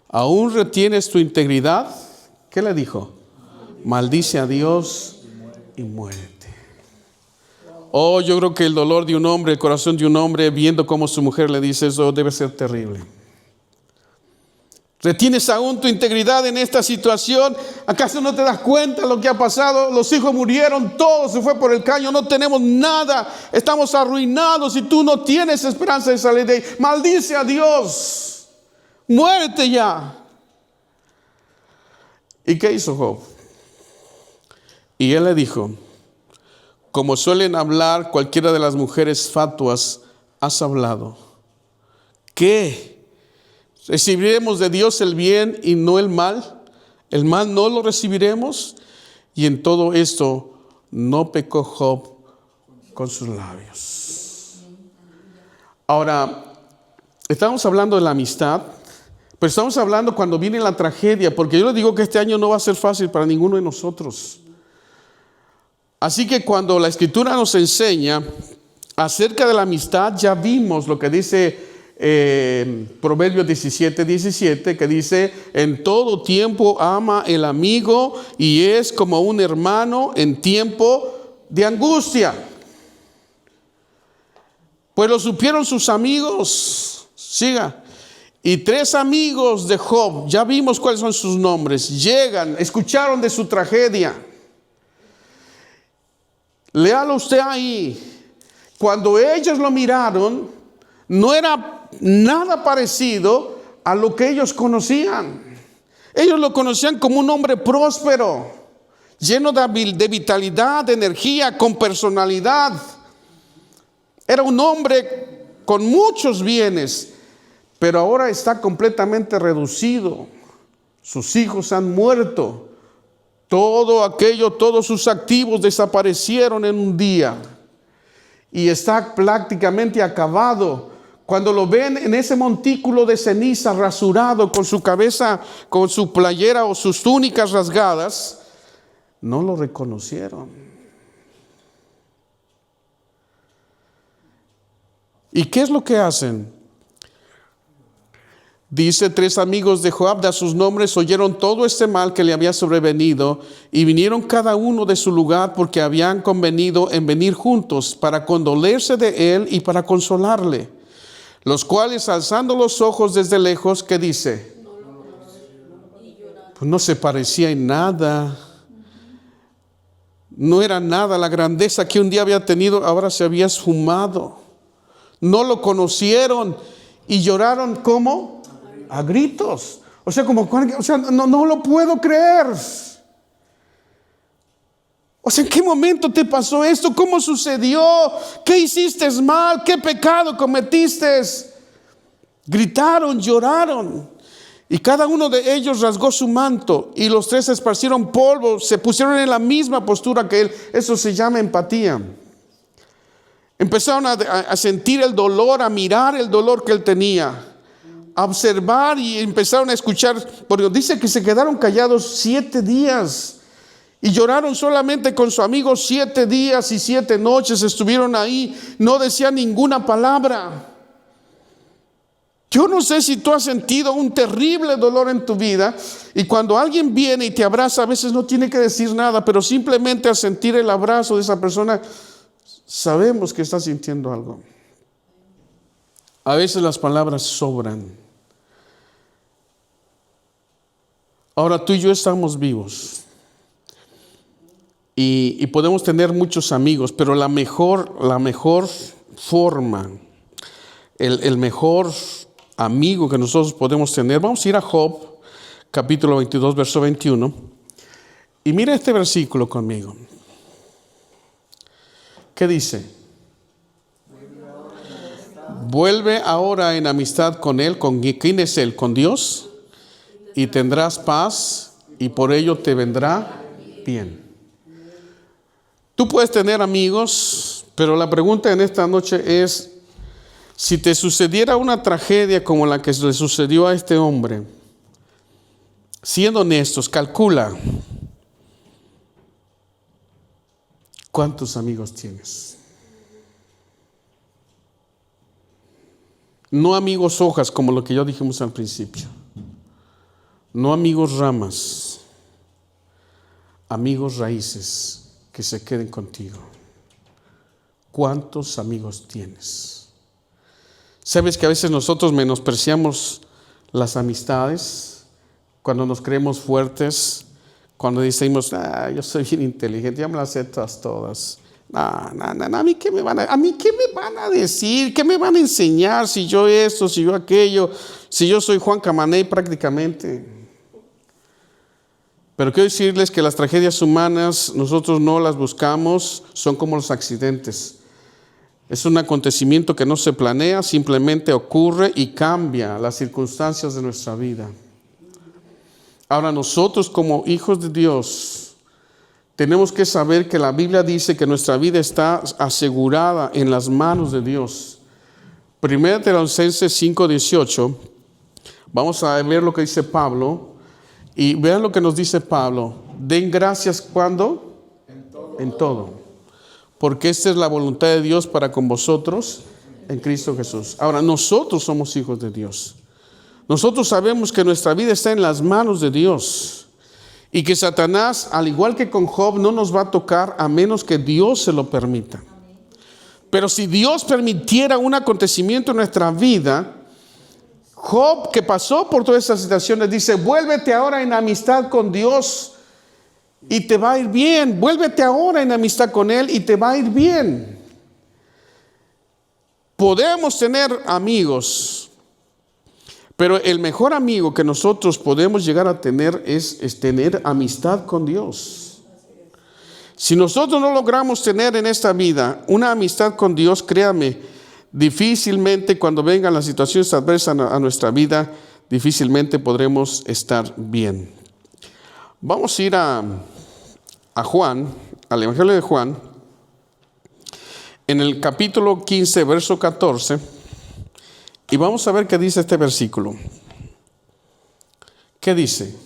¿aún retienes tu integridad? ¿Qué le dijo? Maldice a Dios y muérete. Oh, yo creo que el dolor de un hombre, el corazón de un hombre, viendo cómo su mujer le dice eso, debe ser terrible. ¿Retienes aún tu integridad en esta situación? ¿Acaso no te das cuenta de lo que ha pasado? Los hijos murieron, todo se fue por el caño, no tenemos nada, estamos arruinados y tú no tienes esperanza de salir de ahí. Maldice a Dios, muérete ya. ¿Y qué hizo Job? Y él le dijo, como suelen hablar cualquiera de las mujeres fatuas, has hablado. ¿Qué? ¿Recibiremos de Dios el bien y no el mal? ¿El mal no lo recibiremos? Y en todo esto no pecó Job con sus labios. Ahora, estamos hablando de la amistad, pero estamos hablando cuando viene la tragedia, porque yo les digo que este año no va a ser fácil para ninguno de nosotros. Así que cuando la Escritura nos enseña acerca de la amistad, ya vimos lo que dice Proverbios 17:17, que dice, en todo tiempo ama el amigo y es como un hermano en tiempo de angustia. Pues lo supieron sus amigos. Siga. Y 3 amigos de Job, ya vimos cuáles son sus nombres, llegan, escucharon de su tragedia. Léalo usted ahí. Cuando ellos lo miraron, no era nada parecido a lo que ellos conocían. Ellos lo conocían como un hombre próspero, lleno de vitalidad, de energía, con personalidad. Era un hombre con muchos bienes, pero ahora está completamente reducido. Sus hijos han muerto. Todo aquello, todos sus activos desaparecieron en un día. Y está prácticamente acabado. Cuando lo ven en ese montículo de ceniza rasurado, con su cabeza, con su playera o sus túnicas rasgadas, no lo reconocieron. ¿Y qué es lo que hacen? Dice, 3 amigos de Joab, da sus nombres, oyeron todo este mal que le había sobrevenido y vinieron cada uno de su lugar porque habían convenido en venir juntos para condolerse de él y para consolarle. Los cuales, alzando los ojos desde lejos, ¿qué dice? Pues no se parecía en nada. No era nada. La grandeza que un día había tenido ahora se había esfumado. No lo conocieron y lloraron ¿cómo? A gritos. O sea, no lo puedo creer. O sea, ¿en qué momento te pasó esto? ¿Cómo sucedió? ¿Qué hiciste mal? ¿Qué pecado cometiste? Gritaron, lloraron. Y cada uno de ellos rasgó su manto. Y los 3 esparcieron polvo. Se pusieron en la misma postura que él. Eso se llama empatía. Empezaron a sentir el dolor, a mirar el dolor que él tenía. A observar y empezaron a escuchar. Porque dice que se quedaron callados 7 días. Y lloraron solamente con su amigo 7 días y 7 noches. Estuvieron ahí, no decían ninguna palabra. Yo no sé si tú has sentido un terrible dolor en tu vida. Y cuando alguien viene y te abraza, a veces no tiene que decir nada, pero simplemente al sentir el abrazo de esa persona, sabemos que está sintiendo algo. A veces las palabras sobran. Ahora tú y yo estamos vivos. Y podemos tener muchos amigos, pero la mejor forma, el mejor amigo que nosotros podemos tener, vamos a ir a Job, capítulo 22, verso 21, y mira este versículo conmigo. ¿Qué dice? Vuelve ahora en amistad con él. ¿Con quién es él? Con Dios, y tendrás paz, y por ello te vendrá bien. Tú puedes tener amigos, pero la pregunta en esta noche es, si te sucediera una tragedia como la que le sucedió a este hombre, siendo honestos, calcula, ¿cuántos amigos tienes? No amigos hojas como lo que ya dijimos al principio, no amigos ramas, amigos raíces que se queden contigo. ¿Cuántos amigos tienes? ¿Sabes que a veces nosotros menospreciamos las amistades cuando nos creemos fuertes? Cuando decimos, yo soy bien inteligente, ya me las sé todas. No, ¿a mí qué me van a decir? ¿Qué me van a enseñar si yo esto, si yo aquello? Si yo soy Juan Camaney prácticamente. Pero quiero decirles que las tragedias humanas nosotros no las buscamos, son como los accidentes. Es un acontecimiento que no se planea, simplemente ocurre y cambia las circunstancias de nuestra vida. Ahora nosotros como hijos de Dios tenemos que saber que la Biblia dice que nuestra vida está asegurada en las manos de Dios. 1 Tesalonicenses 5:18, vamos a ver lo que dice Pablo y vean lo que nos dice Pablo. Den gracias ¿cuándo? En todo. Porque esta es la voluntad de Dios para con vosotros en Cristo Jesús. Ahora, nosotros somos hijos de Dios. Nosotros sabemos que nuestra vida está en las manos de Dios. Y que Satanás, al igual que con Job, no nos va a tocar a menos que Dios se lo permita. Pero si Dios permitiera un acontecimiento en nuestra vida, Job, que pasó por todas esas situaciones, dice, vuélvete ahora en amistad con Dios y te va a ir bien. Vuélvete ahora en amistad con Él y te va a ir bien. Podemos tener amigos, pero el mejor amigo que nosotros podemos llegar a tener es tener amistad con Dios. Si nosotros no logramos tener en esta vida una amistad con Dios, créame, difícilmente cuando vengan las situaciones adversas a nuestra vida, difícilmente podremos estar bien. Vamos a ir a Juan, al Evangelio de Juan, en el capítulo 15, verso 14, y vamos a ver qué dice este versículo. ¿Qué dice?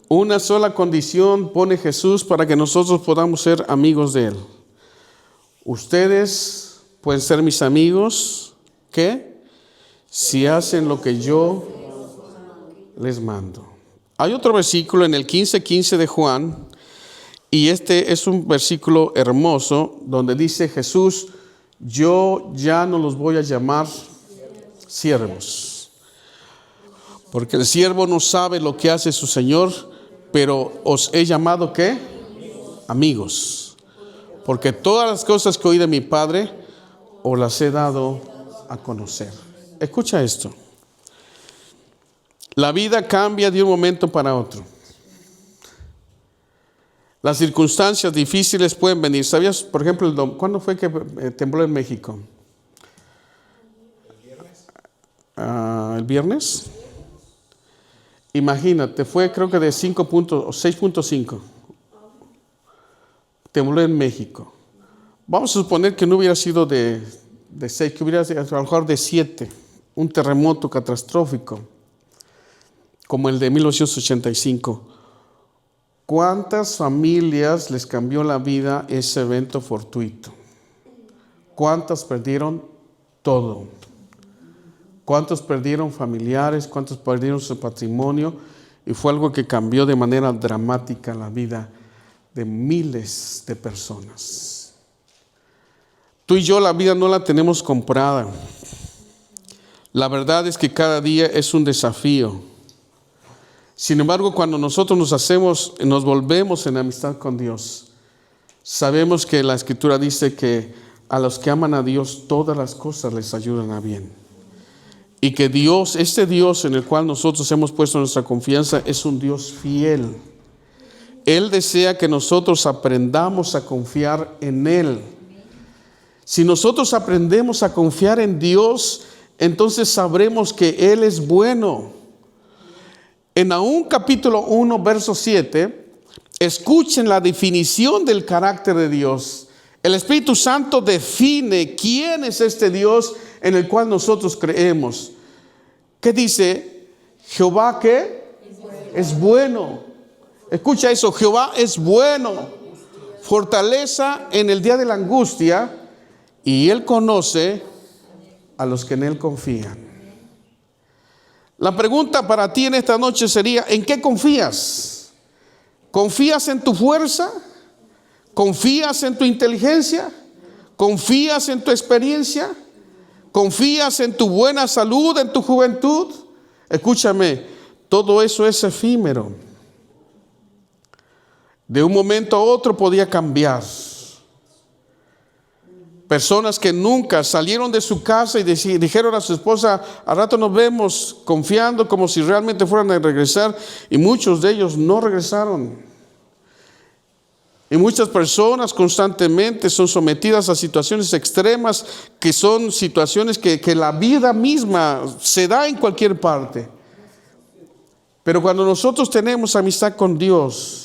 Una sola condición pone Jesús para que nosotros podamos ser amigos de Él. Ustedes pueden ser mis amigos, ¿qué? Si hacen lo que yo les mando. Hay otro versículo en el 15:15 de Juan, y este es un versículo hermoso, donde dice Jesús, yo ya no los voy a llamar siervos, porque el siervo no sabe lo que hace su Señor, pero os he llamado, ¿qué? Amigos, porque todas las cosas que oí de mi Padre, os las he dado a conocer. Escucha esto. La vida cambia de un momento para otro. Las circunstancias difíciles pueden venir. ¿Sabías, por ejemplo, cuándo fue que tembló en México? ¿El viernes? Imagínate, fue creo que de 6.5. Tembló en México. Vamos a suponer que no hubiera sido de 6, que hubiera sido a lo mejor de 7. Un terremoto catastrófico, como el de 1985. ¿Cuántas familias les cambió la vida ese evento fortuito? ¿Cuántas perdieron todo? ¿Cuántos perdieron familiares? ¿Cuántos perdieron su patrimonio? Y fue algo que cambió de manera dramática la vida de miles de personas. Tú y yo la vida no la tenemos comprada. La verdad es que cada día es un desafío. Sin embargo, cuando nosotros nos volvemos en amistad con Dios, sabemos que la Escritura dice que a los que aman a Dios, todas las cosas les ayudan a bien. Y que Dios, este Dios en el cual nosotros hemos puesto nuestra confianza, es un Dios fiel. Él desea que nosotros aprendamos a confiar en Él. Si nosotros aprendemos a confiar en Dios, entonces sabremos que Él es bueno. En Nahum capítulo 1, verso 7, escuchen la definición del carácter de Dios. El Espíritu Santo define quién es este Dios en el cual nosotros creemos. ¿Qué dice? Jehová, ¿qué? Es bueno. Escucha eso, Jehová es bueno. Fortaleza en el día de la angustia, y Él conoce a los que en Él confían. La pregunta para ti en esta noche sería, ¿en qué confías? ¿Confías en tu fuerza? ¿Confías en tu inteligencia? ¿Confías en tu experiencia? ¿Confías en tu buena salud, en tu juventud? Escúchame, todo eso es efímero. De un momento a otro podía cambiar. Personas que nunca salieron de su casa y dijeron a su esposa, al rato nos vemos, confiando como si realmente fueran a regresar, y muchos de ellos no regresaron. Y muchas personas constantemente son sometidas a situaciones extremas, que son situaciones que la vida misma se da en cualquier parte. Pero cuando nosotros tenemos amistad con Dios,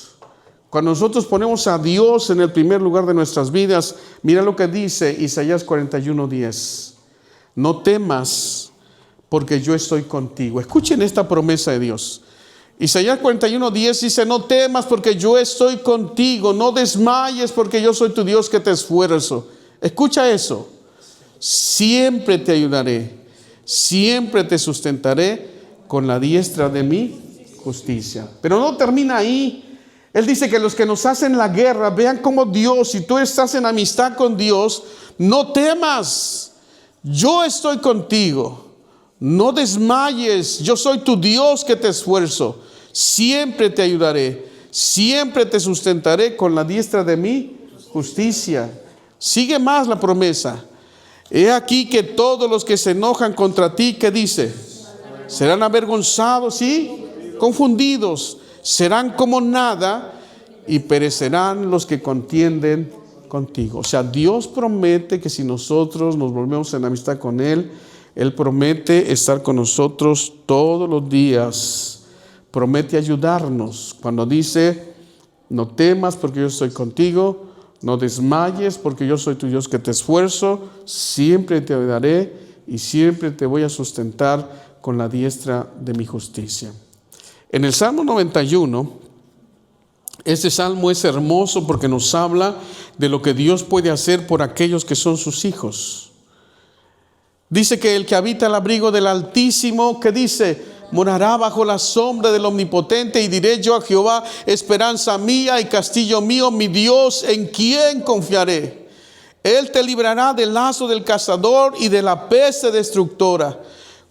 cuando nosotros ponemos a Dios en el primer lugar de nuestras vidas, mira lo que dice Isaías 41:10. No temas, porque yo estoy contigo. Escuchen esta promesa de Dios. Isaías 41:10 dice, no temas porque yo estoy contigo, no desmayes porque yo soy tu Dios que te esfuerzo. Escucha eso. Siempre te ayudaré, siempre te sustentaré con la diestra de mi justicia. Pero no termina ahí. Él dice que los que nos hacen la guerra, vean cómo Dios, si tú estás en amistad con Dios, no temas, yo estoy contigo, no desmayes, yo soy tu Dios que te esfuerzo, siempre te ayudaré, siempre te sustentaré con la diestra de mi justicia. Sigue más la promesa. He aquí que todos los que se enojan contra ti, ¿qué dice? Serán avergonzados y confundidos. Serán como nada y perecerán los que contienden contigo. O sea, Dios promete que si nosotros nos volvemos en amistad con Él, Él promete estar con nosotros todos los días. Promete ayudarnos. Cuando dice, no temas porque yo estoy contigo, no desmayes porque yo soy tu Dios que te esfuerzo, siempre te ayudaré y siempre te voy a sustentar con la diestra de mi justicia. En el Salmo 91, este salmo es hermoso porque nos habla de lo que Dios puede hacer por aquellos que son sus hijos. Dice que el que habita el abrigo del Altísimo, que dice, morará bajo la sombra del Omnipotente, y diré yo a Jehová, esperanza mía y castillo mío, mi Dios, en quien confiaré. Él te librará del lazo del cazador y de la peste destructora.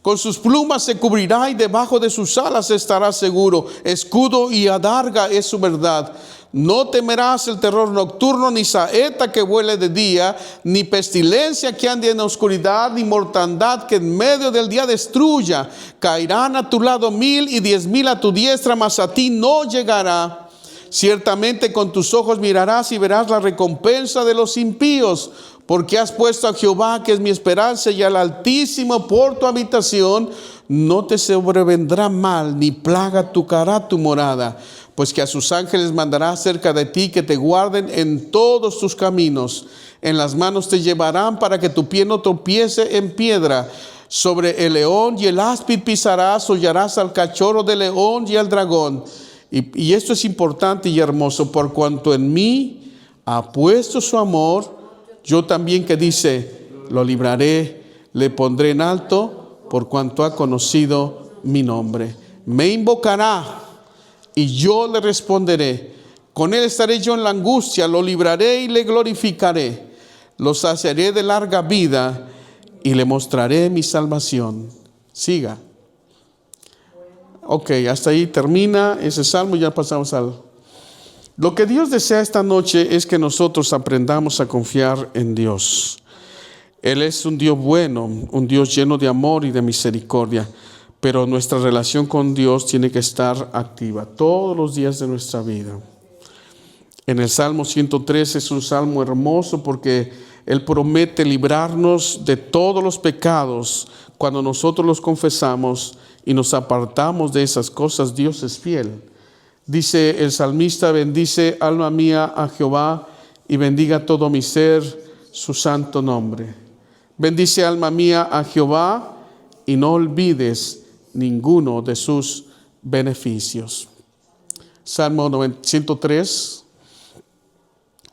Con sus plumas se cubrirá y debajo de sus alas estará seguro. Escudo y adarga es su verdad. No temerás el terror nocturno, ni saeta que vuele de día, ni pestilencia que ande en oscuridad, ni mortandad que en medio del día destruya. Caerán a tu lado 1000 y 10,000 a tu diestra, mas a ti no llegará. Ciertamente con tus ojos mirarás y verás la recompensa de los impíos, porque has puesto a Jehová, que es mi esperanza, y al Altísimo por tu habitación. No te sobrevendrá mal, ni plaga tocará tu morada, pues que a sus ángeles mandará cerca de ti, que te guarden en todos tus caminos. En las manos te llevarán para que tu pie no tropiece en piedra. Sobre el león y el áspid pisarás, hollarás al cachorro del león y al dragón. Y esto es importante y hermoso, por cuanto en mí ha puesto su amor, yo también, que dice, lo libraré, le pondré en alto, por cuanto ha conocido mi nombre. Me invocará y yo le responderé. Con él estaré yo en la angustia, lo libraré y le glorificaré. Lo saciaré de larga vida y le mostraré mi salvación. Siga. Ok, hasta ahí termina ese salmo, ya pasamos al... Lo que Dios desea esta noche es que nosotros aprendamos a confiar en Dios. Él es un Dios bueno, un Dios lleno de amor y de misericordia, pero nuestra relación con Dios tiene que estar activa todos los días de nuestra vida. En el Salmo 103 es un salmo hermoso porque Él promete librarnos de todos los pecados cuando nosotros los confesamos y nos apartamos de esas cosas. Dios es fiel. Dice el salmista, bendice alma mía a Jehová y bendiga todo mi ser su santo nombre. Bendice alma mía a Jehová y no olvides ninguno de sus beneficios. Salmo 103,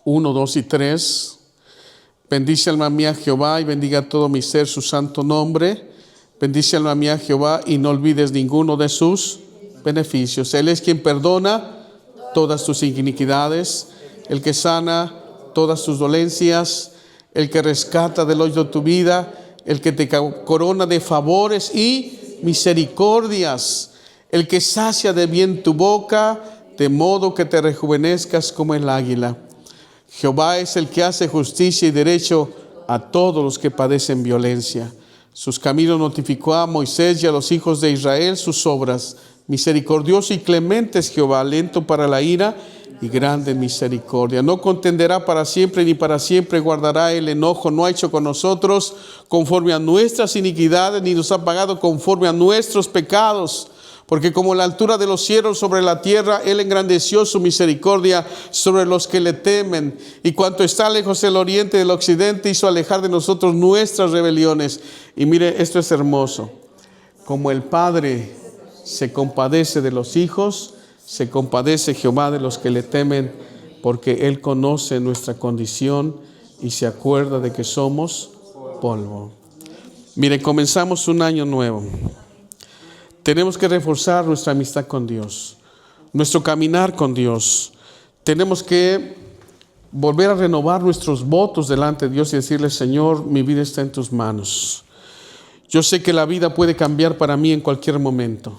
1, 2 y 3. Bendice alma mía a Jehová y bendiga todo mi ser su santo nombre. Bendice alma mía a Jehová y no olvides ninguno de sus beneficios. Él es quien perdona todas tus iniquidades, el que sana todas tus dolencias, el que rescata del hoyo de tu vida, el que te corona de favores y misericordias, el que sacia de bien tu boca, de modo que te rejuvenezcas como el águila. Jehová es el que hace justicia y derecho a todos los que padecen violencia. Sus caminos notificó a Moisés y a los hijos de Israel sus obras. Misericordioso y clemente es Jehová, lento para la ira y grande en misericordia. No contenderá para siempre, ni para siempre guardará el enojo. No ha hecho con nosotros conforme a nuestras iniquidades, ni nos ha pagado conforme a nuestros pecados. Porque como la altura de los cielos sobre la tierra, Él engrandeció su misericordia sobre los que le temen. Y cuanto está lejos el oriente del occidente, hizo alejar de nosotros nuestras rebeliones. Y mire, esto es hermoso. Como el Padre se compadece de los hijos, se compadece Jehová de los que le temen, porque Él conoce nuestra condición y se acuerda de que somos polvo. Mire, comenzamos un año nuevo. Tenemos que reforzar nuestra amistad con Dios, nuestro caminar con Dios. Tenemos que volver a renovar nuestros votos delante de Dios y decirle: Señor, mi vida está en tus manos. Yo sé que la vida puede cambiar para mí en cualquier momento,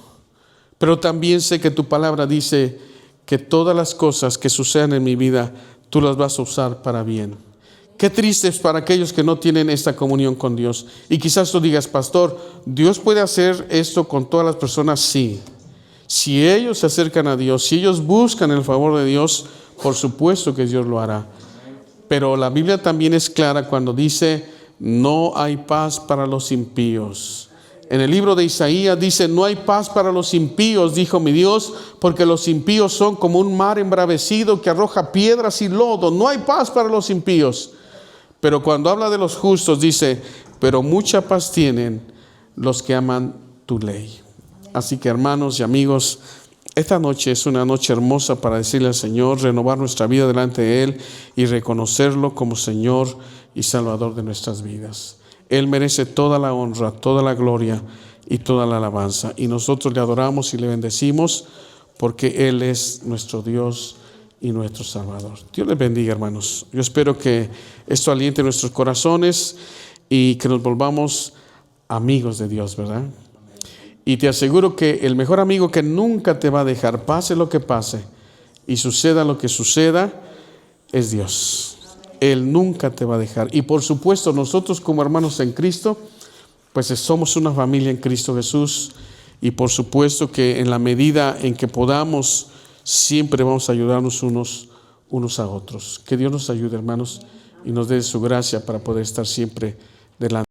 pero también sé que tu palabra dice que todas las cosas que sucedan en mi vida, tú las vas a usar para bien. Qué triste es para aquellos que no tienen esta comunión con Dios. Y quizás tú digas: pastor, ¿Dios puede hacer esto con todas las personas? Sí. Si ellos se acercan a Dios, si ellos buscan el favor de Dios, por supuesto que Dios lo hará. Pero la Biblia también es clara cuando dice: no hay paz para los impíos. En el libro de Isaías dice: no hay paz para los impíos, dijo mi Dios, porque los impíos son como un mar embravecido que arroja piedras y lodo. No hay paz para los impíos. Pero cuando habla de los justos dice: pero mucha paz tienen los que aman tu ley. Así que, hermanos y amigos, esta noche es una noche hermosa para decirle al Señor, renovar nuestra vida delante de Él y reconocerlo como Señor y Salvador de nuestras vidas. Él merece toda la honra, toda la gloria y toda la alabanza. Y nosotros le adoramos y le bendecimos porque Él es nuestro Dios y nuestro Salvador. Dios les bendiga, hermanos. Yo espero que esto aliente nuestros corazones y que nos volvamos amigos de Dios, ¿verdad? Y te aseguro que el mejor amigo que nunca te va a dejar, pase lo que pase y suceda lo que suceda, es Dios. Él nunca te va a dejar. Y por supuesto, nosotros como hermanos en Cristo, pues somos una familia en Cristo Jesús. Y por supuesto que en la medida en que podamos, siempre vamos a ayudarnos unos a otros. Que Dios nos ayude, hermanos, y nos dé su gracia para poder estar siempre delante.